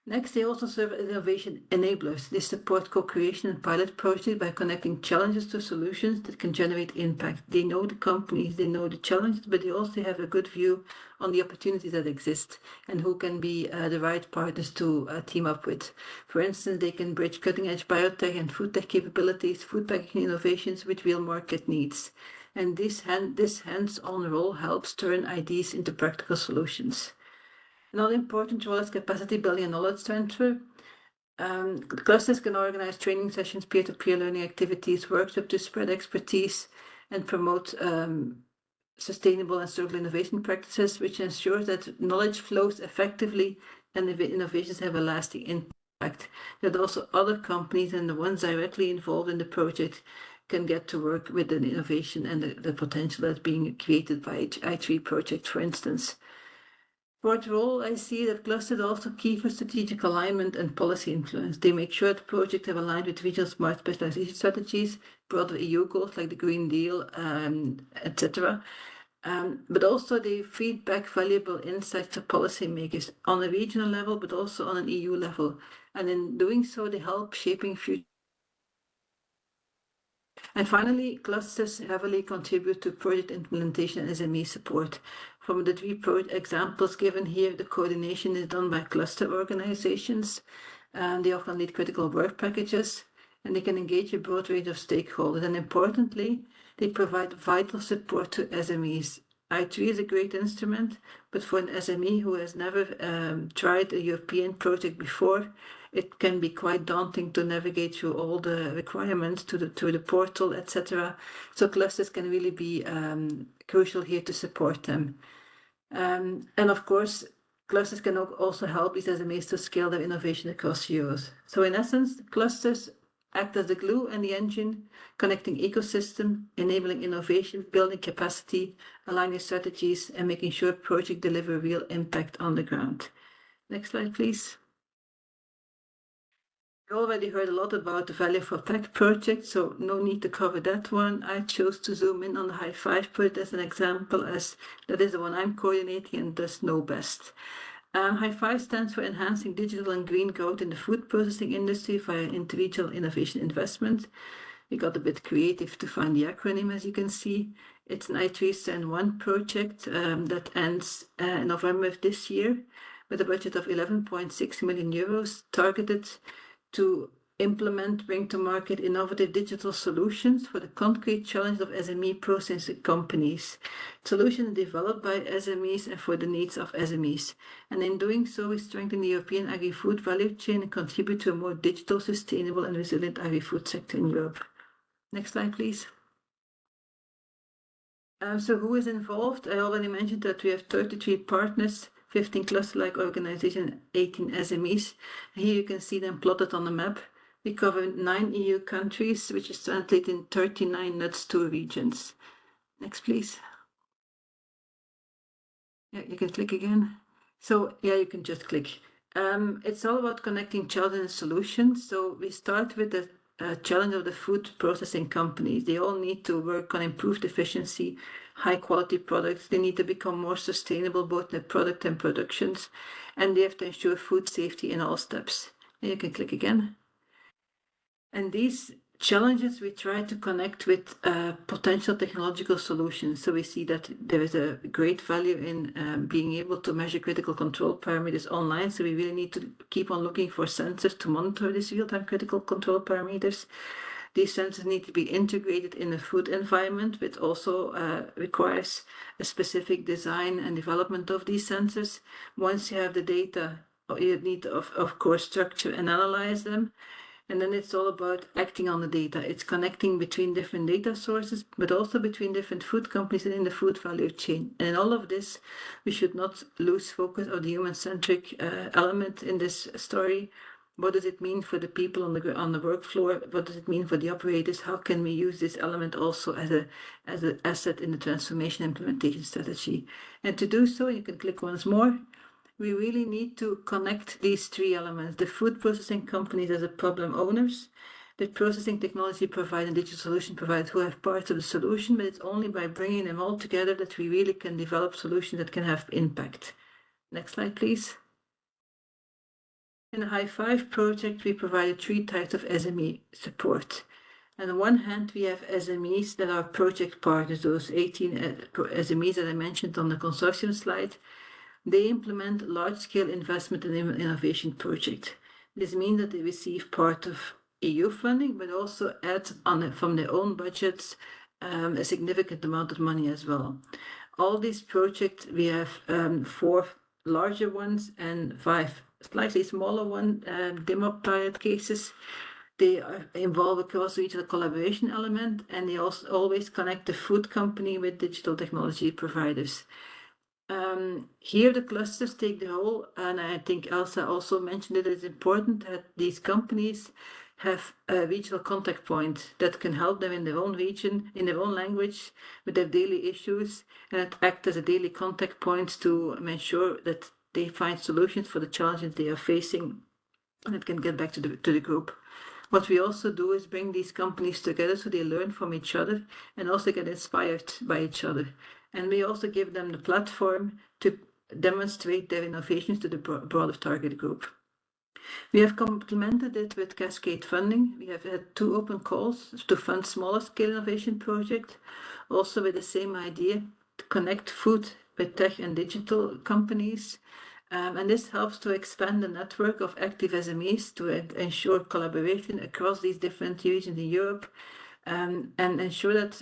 Next, they also serve as innovation enablers. They support co-creation and pilot projects by connecting challenges to solutions that can generate impact. They know the companies, they know the challenges, but they also have a good view on the opportunities that exist and who can be the right partners to team up with. For instance, they can bridge cutting-edge biotech and food tech capabilities, food packaging innovations with real market needs. And this hands-on role helps turn ideas into practical solutions. Another important role is capacity building and knowledge transfer. Clusters can organize training sessions, peer-to-peer learning activities, workshops to spread expertise and promote sustainable and circular innovation practices, which ensures that knowledge flows effectively and the innovations have a lasting impact. That also other companies and the ones directly involved in the project can get to work with the innovation and the potential that's being created by I3 project, for instance. Fourth role, I see that clusters are also key for strategic alignment and policy influence. They make sure the projects have aligned with regional smart specialization strategies, broader EU goals like the Green Deal, etc. But also they feed back valuable insights to policymakers on a regional level, but also on an EU level. And in doing so, they help shaping future. And finally, clusters heavily contribute to project implementation and SME support. From the 3 project examples given here, the coordination is done by cluster organizations, and they often lead critical work packages, and they can engage a broad range of stakeholders. And importantly, they provide vital support to SMEs. I3 is a great instrument, but for an SME who has never tried a European project before, it can be quite daunting to navigate through all the requirements to the portal, etc. So clusters can really be crucial here to support them. And of course, clusters can also help these SMEs to scale their innovation across Europe. So in essence, clusters act as the glue and the engine, connecting ecosystem, enabling innovation, building capacity, aligning strategies, and making sure projects deliver real impact on the ground. Next slide, please. We already heard a lot about the Value for Tech project, so no need to cover that one. I chose to zoom in on the High Five project as an example, as that is the one I'm coordinating and thus know best. High Five stands for Enhancing Digital and Green Growth in the Food Processing Industry via Interregional Innovation Investment. We got a bit creative to find the acronym, as you can see. It's an I3STEN1 project that ends in November of this year with a budget of 11.6 million euros targeted to implement, bring to market innovative digital solutions for the concrete challenge of SME processing companies. Solutions developed by SMEs and for the needs of SMEs. And in doing so, we strengthen the European agri-food value chain and contribute to a more digital, sustainable and resilient agri-food sector in Europe. Next slide, please. So who is involved? I already mentioned that we have 33 partners, 15 cluster-like organizations, 18 SMEs. Here you can see them plotted on the map. We cover 9 EU countries, which is translated in 39 NUTS2 regions. Next, please. Yeah, you can click again. So yeah, you can just click. It's all about connecting challenge and solutions. So we start with the challenge of the food processing companies. They all need to work on improved efficiency, high quality products. They need to become more sustainable, both in the product and productions, and they have to ensure food safety in all steps. And you can click again. And these challenges we try to connect with potential technological solutions. So we see that there is a great value in being able to measure critical control parameters online. So we really need to keep on looking for sensors to monitor these real-time critical control parameters. These sensors need to be integrated in a food environment, which also requires a specific design and development of these sensors. Once you have the data, you need to, of course, structure and analyze them. And then it's all about acting on the data. It's connecting between different data sources, but also between different food companies and in the food value chain. And in all of this, we should not lose focus on the human-centric element in this story. What does it mean for the people on the work floor? What does it mean for the operators? How can we use this element also as an asset in the transformation implementation strategy? And to do so, you can click once more. We really need to connect these three elements: the food processing companies as the problem owners, the processing technology provider and digital solution providers who have parts of the solution, but it's only by bringing them all together that we really can develop solutions that can have impact. Next slide, please. In the High Five project, we provided 3 types of SME support. On the one hand, we have SMEs that are project partners, those 18 SMEs that I mentioned on the consortium slide. They implement large-scale investment and innovation projects. This means that they receive part of EU funding, but also add on from their own budgets a significant amount of money as well. All these projects, we have 4 larger ones and 5 slightly smaller ones, demo pilot cases. They involve a cross-regional collaboration element, and they also always connect the food company with digital technology providers. Here the clusters take the role, and I think Elsa also mentioned it is important that these companies have a regional contact point that can help them in their own region, in their own language, with their daily issues, and act as a daily contact point to ensure that they find solutions for the challenges they are facing, and it can get back to the group. What we also do is bring these companies together so they learn from each other and also get inspired by each other. And we also give them the platform to demonstrate their innovations to the broader target group. We have complemented it with cascade funding. We have had 2 open calls to fund smaller scale innovation projects, also with the same idea to connect food with tech and digital companies. And this helps to expand the network of active SMEs to ensure collaboration across these different regions in Europe, and ensure that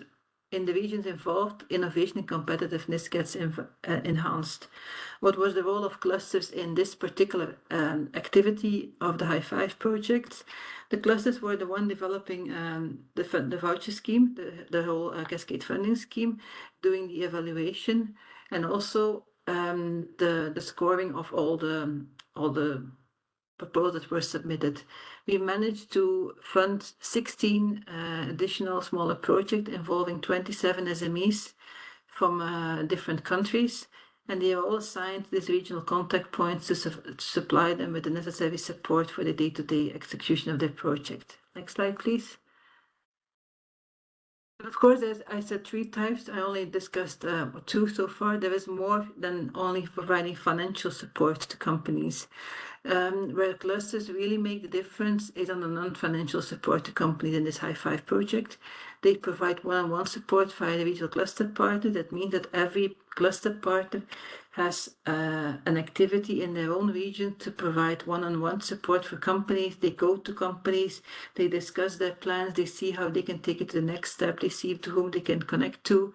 in the regions involved, innovation and competitiveness gets enhanced. What was the role of clusters in this particular activity of the High Five project? The clusters were the one developing the voucher scheme, the whole cascade funding scheme, doing the evaluation, and also the scoring of all the proposals were submitted. We managed to fund 16 additional smaller projects involving 27 SMEs from different countries. and they are all assigned these regional contact points to supply them with the necessary support for the day-to-day execution of their project. Next slide, please. Of course, as I said, 3 types. I only discussed 2 so far. There is more than only providing financial support to companies. Where clusters really make the difference is on the non-financial support to companies in this High5 project. They provide one-on-one support via the regional cluster partner. That means that every cluster partner has an activity in their own region to provide one-on-one support for companies. They go to companies, they discuss their plans, they see how they can take it to the next step, they see to whom they can connect to.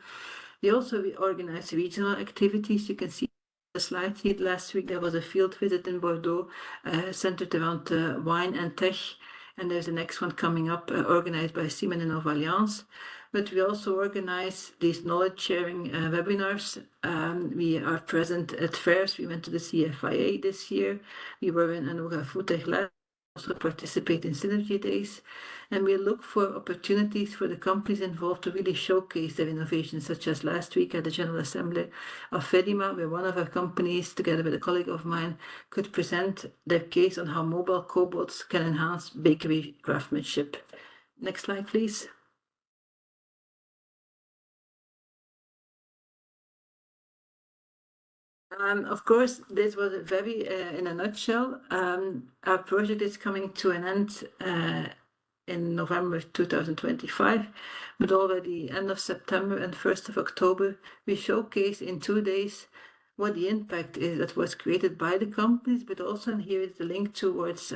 They also organize regional activities. You can see the slide here. Last week there was a field visit in Bordeaux centered around wine and tech, and there's the next one coming up organized by Simon and Alliance. But we also organize these knowledge sharing webinars. We are present at fairs. We went to the CFIA this year. We were in Anoga Voetegla, also participate in Synergy Days, and we look for opportunities for the companies involved to really showcase their innovations, such as last week at the General Assembly of FEDIMA, where one of our companies, together with a colleague of mine, could present their case on how mobile cobots can enhance bakery craftsmanship. Next slide, please. Of course, this was a very, in a nutshell, our project is coming to an end in November 2025, but already end of September and 1st of October, we showcase in 2 days what the impact is that was created by the companies, but also, and here is the link towards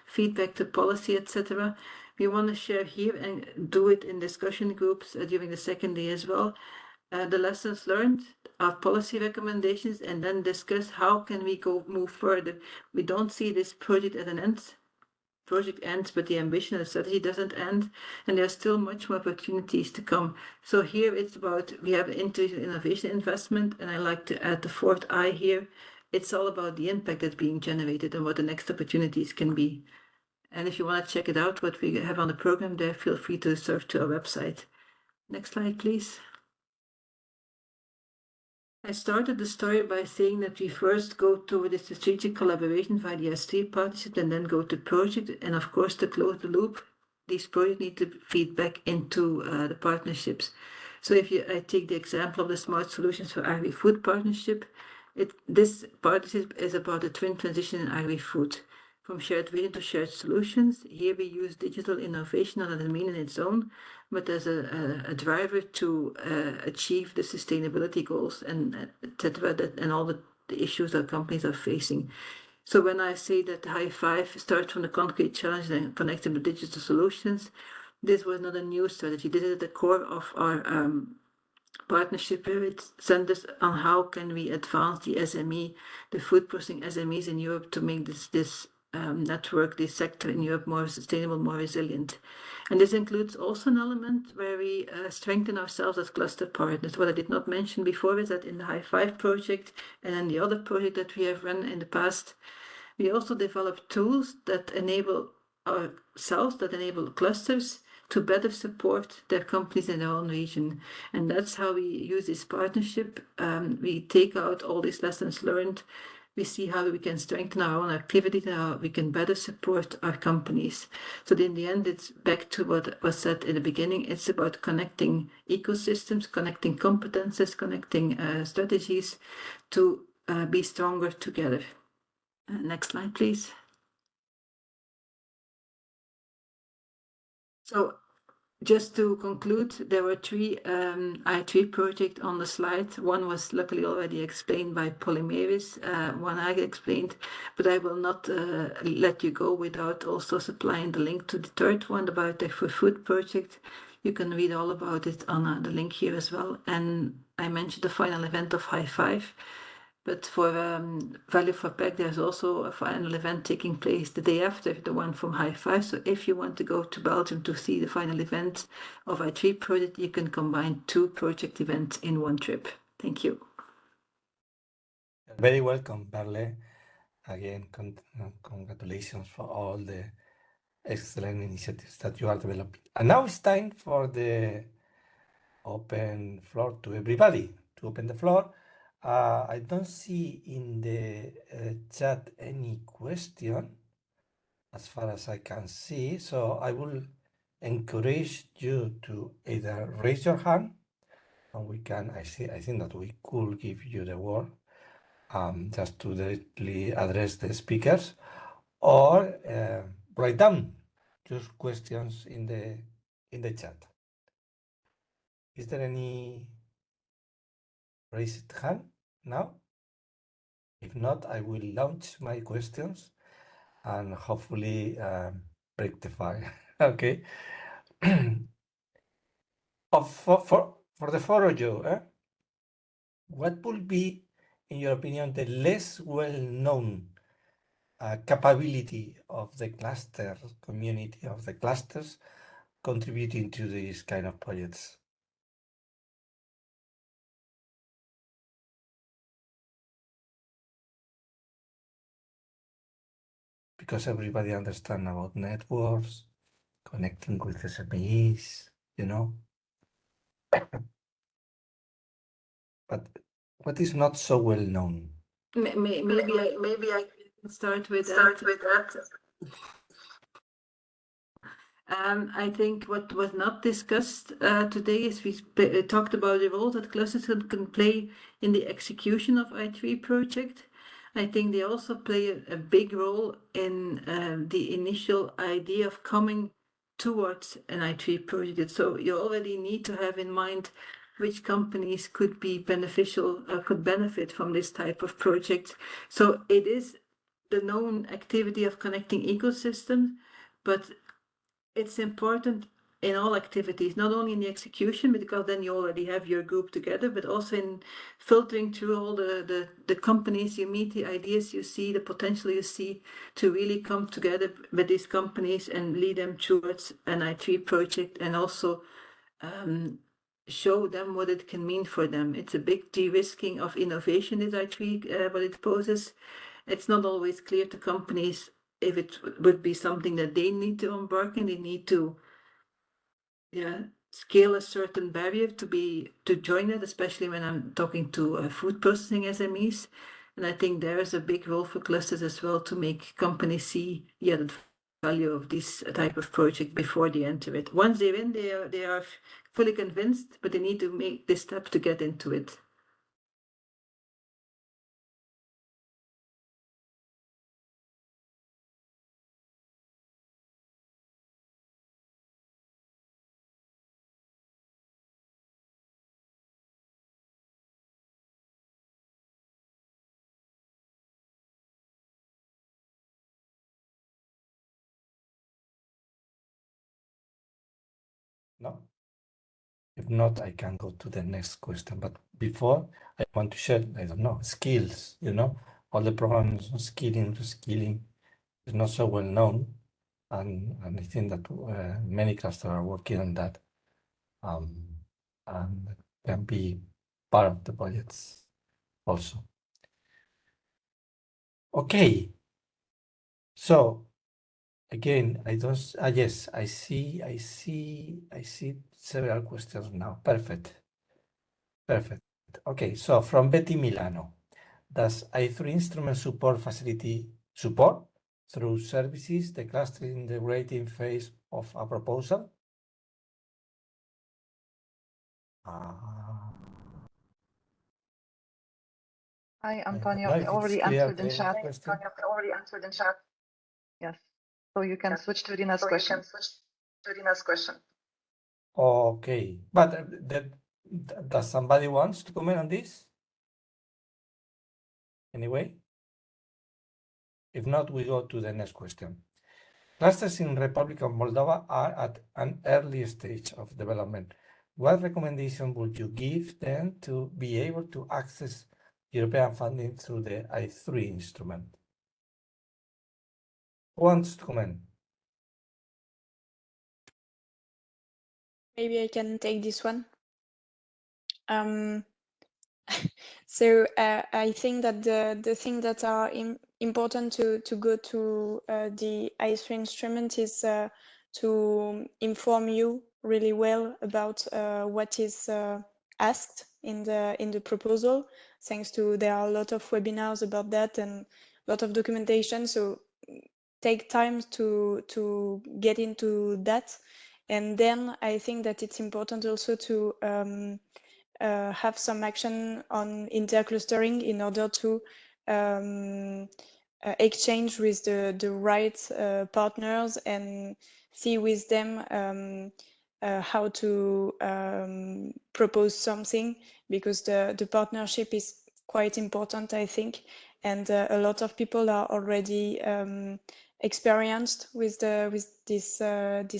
feedback to policy, etc. We want to share here and do it in discussion groups during the 2nd day as well. The lessons learned, our policy recommendations, and then discuss how can we move further. We don't see this project as an end. Project ends, but the ambition and the strategy doesn't end, and there's still much more opportunities to come. So here it's about, we have innovation investment, and I like to add the 4th I here. It's all about the impact that's being generated and what the next opportunities can be. And if you want to check it out, what we have on the program there, feel free to surf to our website. Next slide, please. I started the story by saying that we first go toward the strategic collaboration via the S3 partnership and then go to project. And of course, to close the loop, these projects need to feed back into the partnerships. So if I take the example of the Smart Solutions for Agri-Food Partnership, this partnership is about the twin transition in agri-food. From shared vision to shared solutions. Here we use digital innovation not as a mean in its own, but as a driver to achieve the sustainability goals and etc. And all the issues that companies are facing. So when I say that the High5 starts from the concrete challenge and connected with digital solutions, this was not a new strategy. This is at the core of our partnership where it centers on how can we advance the SME, the food processing SMEs in Europe to make this network, this sector in Europe more sustainable, more resilient. And this includes also an element where we strengthen ourselves as cluster partners. What I did not mention before is that in the High5 project and in the other project that we have run in the past, we also develop tools that enable ourselves, that enable clusters to better support their companies in their own region. And that's how we use this partnership. We take out all these lessons learned. We see how we can strengthen our own activities and how we can better support our companies. So in the end, it's back to what was said in the beginning. It's about connecting ecosystems, connecting competences, connecting strategies to be stronger together. Next slide, please. So just to conclude, there were 3 I3 projects on the slide. One was luckily already explained by Polymeris, one I explained, but I will not let you go without also supplying the link to the 3rd one, the Biotech for Food project. You can read all about it on the link here as well. And I mentioned the final event of High5. But for Value for Pack, there's also a final event taking place the day after the one from High5. So if you want to go to Belgium to see the final event of I3 project, you can combine 2 project events in one trip. Thank you. Very welcome, Darle. Again, congratulations for all the excellent initiatives that you are developing. And now it's time for the open floor to everybody, to open the floor I don't see in the chat any question as far as I can see. So I will encourage you to either raise your hand and we can, I think that we could give you the word just to directly address the speakers, or write down just questions in the chat. Is there any raised hand now? If not, I will launch my questions and hopefully rectify. Okay. For the four of you, what would be, in your opinion, the less well-known capability of the cluster community, of the clusters contributing to these kind of projects? Because everybody understands about networks, connecting with SMEs, you know. But what is not so well known? Maybe I can start with that. I think what was not discussed today is we talked about the role that clusters can play in the execution of I3 project. I think they also play a big role in the initial idea of coming towards an I3 project. So you already need to have in mind which companies could be beneficial, could benefit from this type of project. So it is the known activity of connecting ecosystems, but it's important in all activities, not only in the execution, because then you already have your group together, but also in filtering through all the companies you meet, the ideas you see, the potential you see to really come together with these companies and lead them towards an I3 project, and also show them what it can mean for them. It's a big de-risking of innovation, this I3, what it poses. It's not always clear to companies if it would be something that they need to embark in. They need to scale a certain barrier to join it, especially when I'm talking to food processing SMEs. And I think there is a big role for clusters as well to make companies see the value of this type of project before they enter it. Once they're in, they are fully convinced, but they need to make this step to get into it. No? If not, I can go to the next question. But before, I want to share, I don't know, skills, you know, all the programs on skilling, reskilling is not so well known. And I think that many clusters are working on that and can be part of the budgets also. Okay. So again, I don't, yes, I see several questions now. Perfect. Okay, so from Betty Milano, does I3 instrument support through services the cluster integrating phase of a proposal? Hi, Antonio. No, I if it's already clear, answered in chat. question. Yes. So you can switch to Rina's question. Okay, but does somebody wants to comment on this? Anyway, if not, we go to the next question. Clusters in Republic of Moldova are at an early stage of development. What recommendation would you give them to be able to access European funding through the I3 instrument? Who wants to comment? Maybe I can take this one. So I think that the thing that are important to go to the I3 instrument is to inform you really well about what is asked in the proposal. Thanks to there are a lot of webinars about that and a lot of documentation. So take time to get into that. And then I think that it's important also to have some action on interclustering in order to exchange with the right partners and see with them how to propose something, because the partnership is quite important, I think, and a lot of people are already experienced with this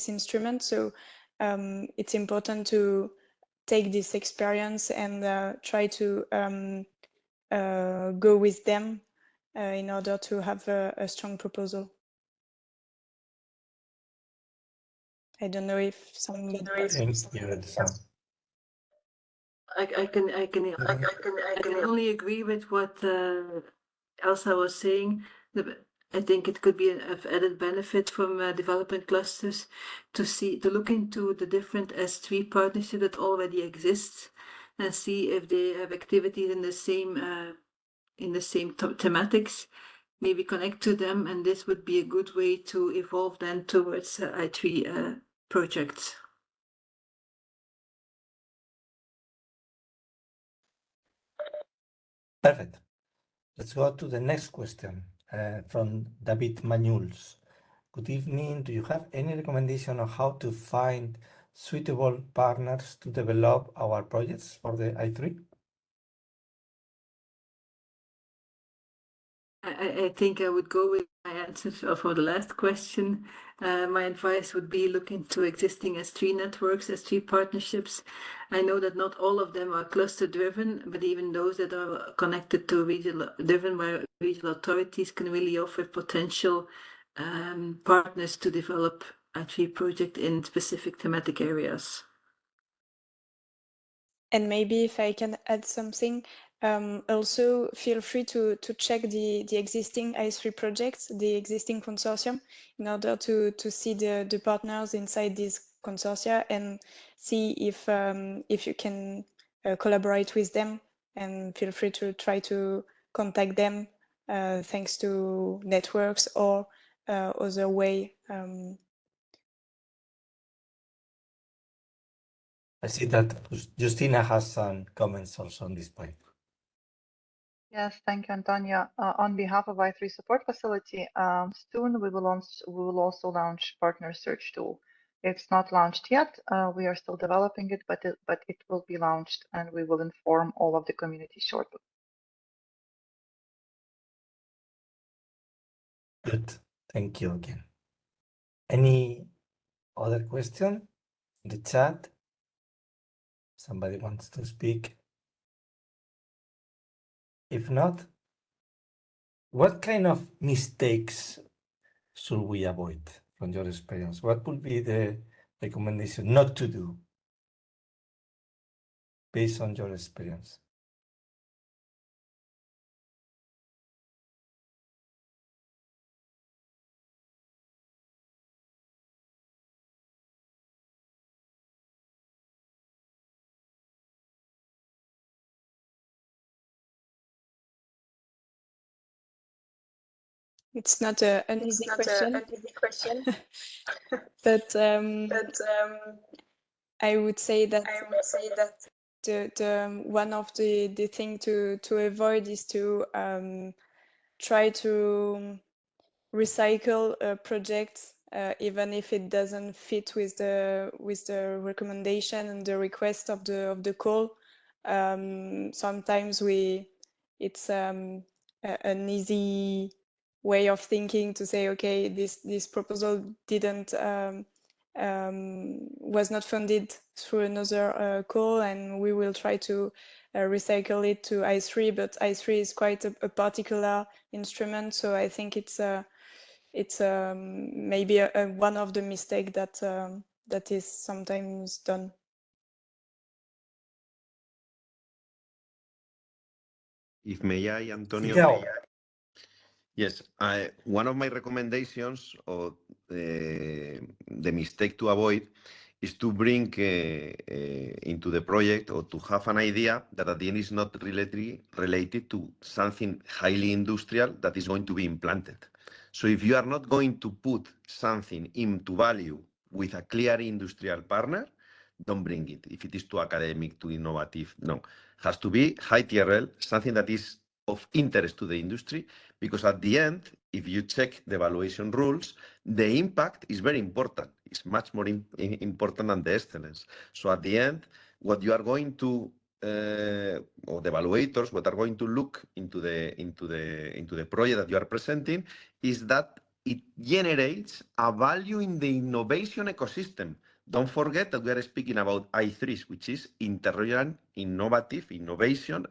instrument. So it's important to take this experience and try to go with them in order to have a strong proposal. I don't know if somebody. Thank you, Elsa. I can only agree with what Elsa was saying. I think it could be an added benefit from development clusters to look into the different S3 partnerships that already exist and see if they have activities in the same thematics. Maybe connect to them, and this would be a good way to evolve then towards I3 projects. Perfect. Let's go to the next question from David Manuels. Good evening. Do you have any recommendation on how to find suitable partners to develop our projects for the I3? I think I would go with my answer for the last question. My advice would be look into existing S3 networks, S3 partnerships. I know that not all of them are cluster driven, but even those that are connected to driven by regional authorities can really offer potential partners to develop I3 project in specific thematic areas. And maybe if I can add something, also feel free to check the existing I3 projects, the existing consortium, in order to see the partners inside these consortia and see if you can collaborate with them, and feel free to try to contact them thanks to networks or other way. I see that Justina has some comments also on this point. Yes, thank you, Antonio. On behalf of I3 Support Facility, soon we will also launch Partner Search Tool. It's not launched yet. We are still developing it, but it will be launched, and we will inform all of the community shortly. Good. Thank you again. Any other question in the chat? Somebody wants to speak? If not, what kind of mistakes should we avoid from your experience? What would be the recommendation not to do based on your experience? It's not an easy question. But I would say that the one of the thing to avoid is to try to recycle a project even if it doesn't fit with the recommendation and the request of the call. Sometimes it's an easy way of thinking to say, okay, this proposal didn't was not funded through another call, and we will try to recycle it to I3, but I3 is quite a particular instrument, so I think it's maybe one of the mistakes that is sometimes done. If may I, Antonio? Yeah. Yes, one of my recommendations or the mistake to avoid is to bring into the project, or to have an idea that at the end is not related to something highly industrial that is going to be implanted. So if you are not going to put something into value with a clear industrial partner, don't bring it. If it is too academic, too innovative, no. It has to be high TRL, something that is of interest to the industry, because at the end, if you check the evaluation rules, the impact is very important. It's much more important than the excellence. So at the end, what you are going to or the evaluators, what are going to look into the project that you are presenting, is that it generates a value in the innovation ecosystem. Don't forget that we are speaking about I3s, which is interregional innovative innovation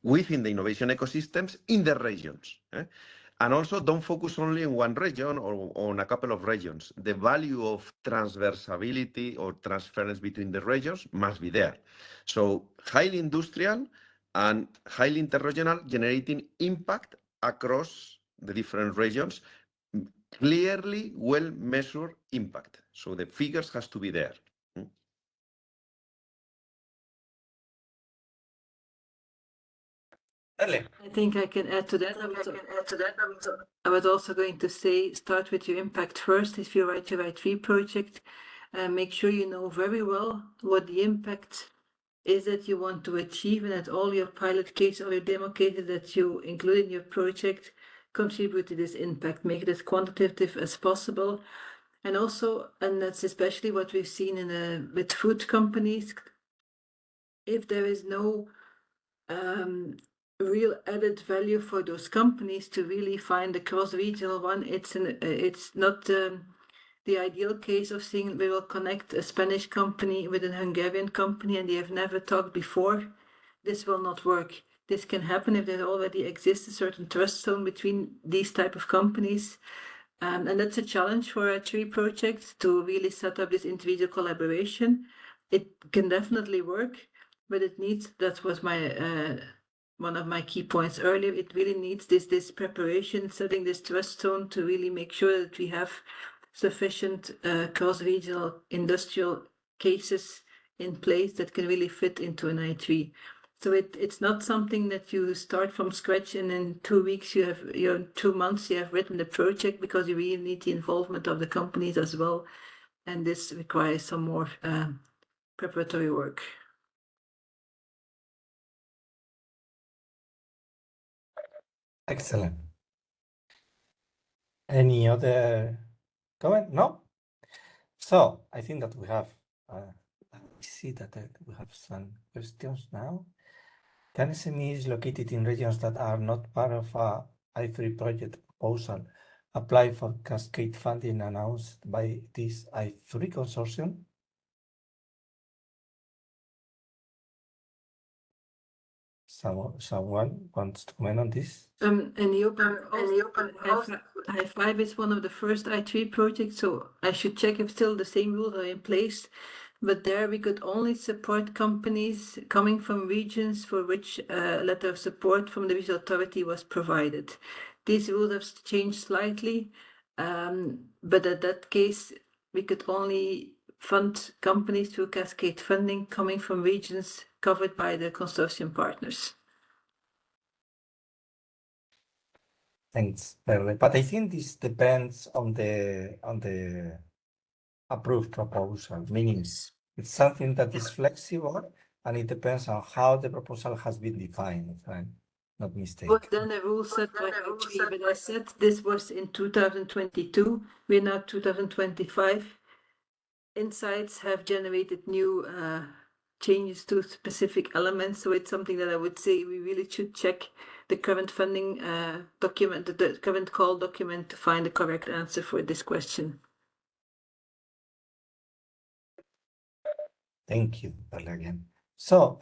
within the innovation ecosystems in the regions. And also don't focus only on one region or on a couple of regions. The value of transversability or transference between the regions must be there. So highly industrial and highly interregional, generating impact across the different regions, clearly well measured impact. So the figures has to be there. Early. I think I can add to that. I was also going to say, start with your impact first. If you write your I3 project, make sure you know very well what the impact is that you want to achieve, and that all your pilot cases or your demo cases that you include in your project contribute to this impact. Make it as quantitative as possible. And also, and that's especially what we've seen with food companies, if there is no real added value for those companies to really find a cross-regional one, it's not the ideal case of saying we will connect a Spanish company with a Hungarian company and they have never talked before. This will not work. This can happen if there already exists a certain trust zone between these type of companies. And that's a challenge for I3 projects, to really set up this individual collaboration. It can definitely work, but it needs, that was my one of my key points earlier, it really needs this preparation, setting this trust zone to really make sure that we have sufficient cross-regional industrial cases in place that can really fit into an I3. So it's not something that you start from scratch and in 2 weeks you have 2 months you have written the project, because you really need the involvement of the companies as well, and this requires some more preparatory work. Excellent. Any other comment? No? So I think that we have, we see that we have some questions now. Can SMEs located in regions that are not part of a I3 project proposal apply for cascade funding announced by this I3 consortium? Someone wants to comment on this? And the open I5 is one of the first I3 projects, so I should check if still the same rules are in place. But there we could only support companies coming from regions for which a letter of support from the regional authority was provided. These rules have changed slightly, but at that case, we could only fund companies through cascade funding coming from regions covered by the consortium partners. Thanks, Perle. But I think this depends on the approved proposal, meaning it's something that is flexible and it depends on how the proposal has been defined, if I'm not mistaken. But then a rule set by I3, but I said this was in 2022, we're now 2025. Insights have generated new changes to specific elements, so it's something that I would say we really should check the current funding document, the current call document, to find the correct answer for this question. Thank you, Perle, again. So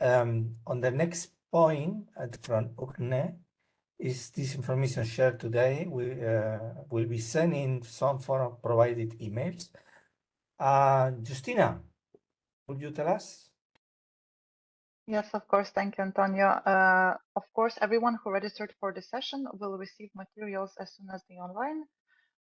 on the next point from Ugne, is this information shared today? We will be sending some form of provided emails. Justina, would you tell us? Yes, of course. Thank you, Antonio. Of course, everyone who registered for the session will receive materials as soon as they online.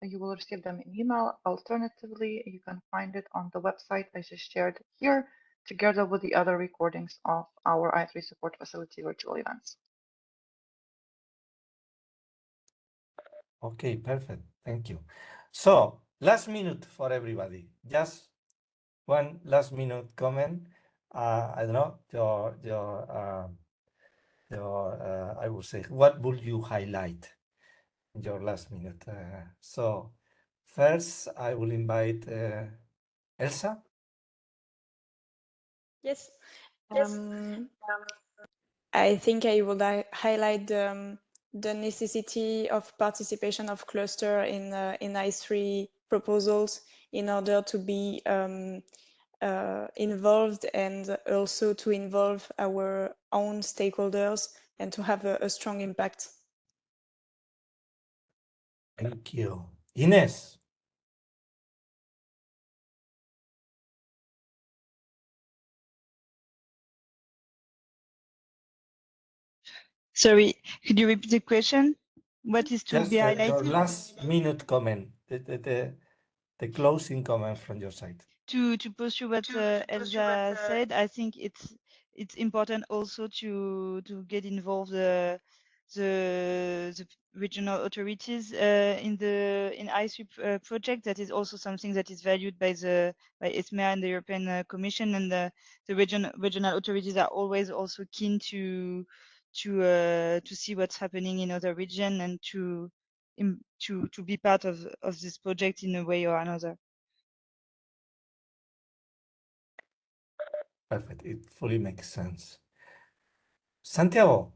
you will receive them in email. Alternatively, you can find it on the website I just shared here, together with the other recordings of our I3 support facility virtual events. Okay, perfect. Thank you. So, last minute for everybody. Just one last minute comment. I don't know, I would say, what would you highlight in your last minute? So, first, I will invite Elsa. Yes. I think I would highlight the necessity of participation of cluster in I3 proposals in order to be involved and also to involve our own stakeholders and to have a strong impact. Thank you. Ines. Sorry, could you repeat the question? What is to Just be your highlighted? last minute comment, the closing comment from your side. To pursue what Elsa said, I think it's important also to get involved the regional authorities in I3 project. That is also something that is valued by ESMEA and the European Commission, and the regional authorities are always also keen to see what's happening in other region and to be part of this project in a way or another. Perfect. It fully makes sense. Santiago.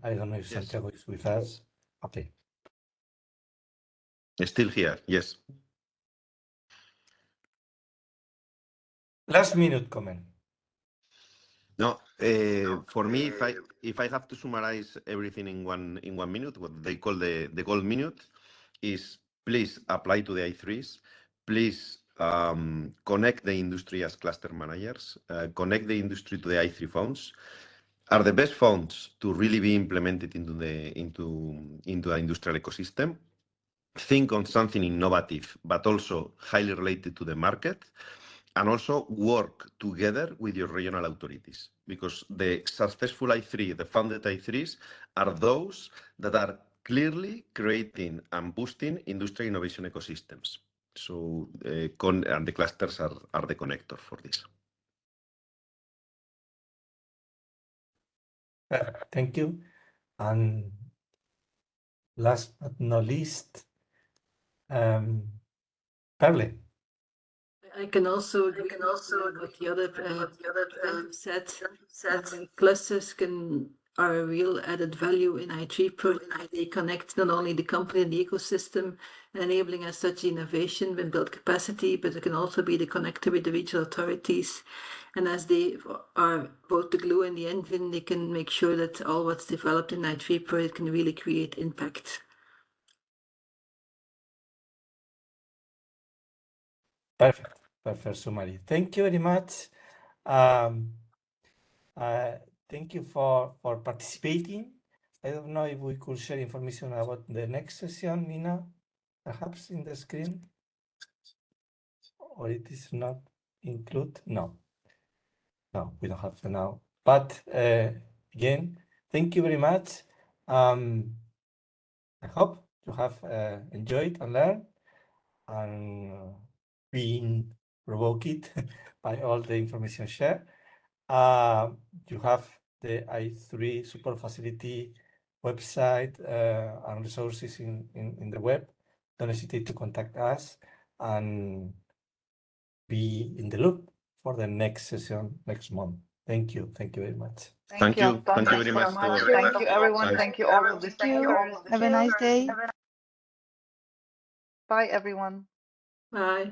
I don't know if Yes. Santiago is with us. Okay. Still here, yes. Last minute comment. No, for me, if I have to summarize everything in one minute, what they call the gold minute is please apply to the I3s. Please connect the industry as cluster managers. Connect the industry to the I3 funds. Are the best funds to really be implemented into the industrial ecosystem. Think on something innovative, but also highly related to the market. And also work together with your regional authorities, because the successful I3, the funded I3s, are those that are clearly creating and boosting industry innovation ecosystems. So, and the clusters are the connector for this. Thank you. And last but not least, Perle. I can also agree with what the other said. Clusters are a real added value in I3 projects. They connect not only the company and the ecosystem, enabling us such innovation and build capacity, but it can also be the connector with the regional authorities. And as they are both the glue and the engine, they can make sure that all what's developed in I3 project can really create impact. Perfect. Perfect summary. Thank you very much. Thank you for participating. I don't know if we could share information about the next session, Nina, perhaps in the screen, or it is not included. No, we don't have to now. But again, thank you very much. I hope you have enjoyed and learned and been provoked by all the information shared. You have the I3 support facility website and resources in the web. Don't hesitate to contact us and be in the loop for the next session next month. Thank you. Thank you very much. Thank you. Thank you very much. Thank you, everyone. Thank you, all of the speakers. Have a nice day. Bye, everyone. Bye.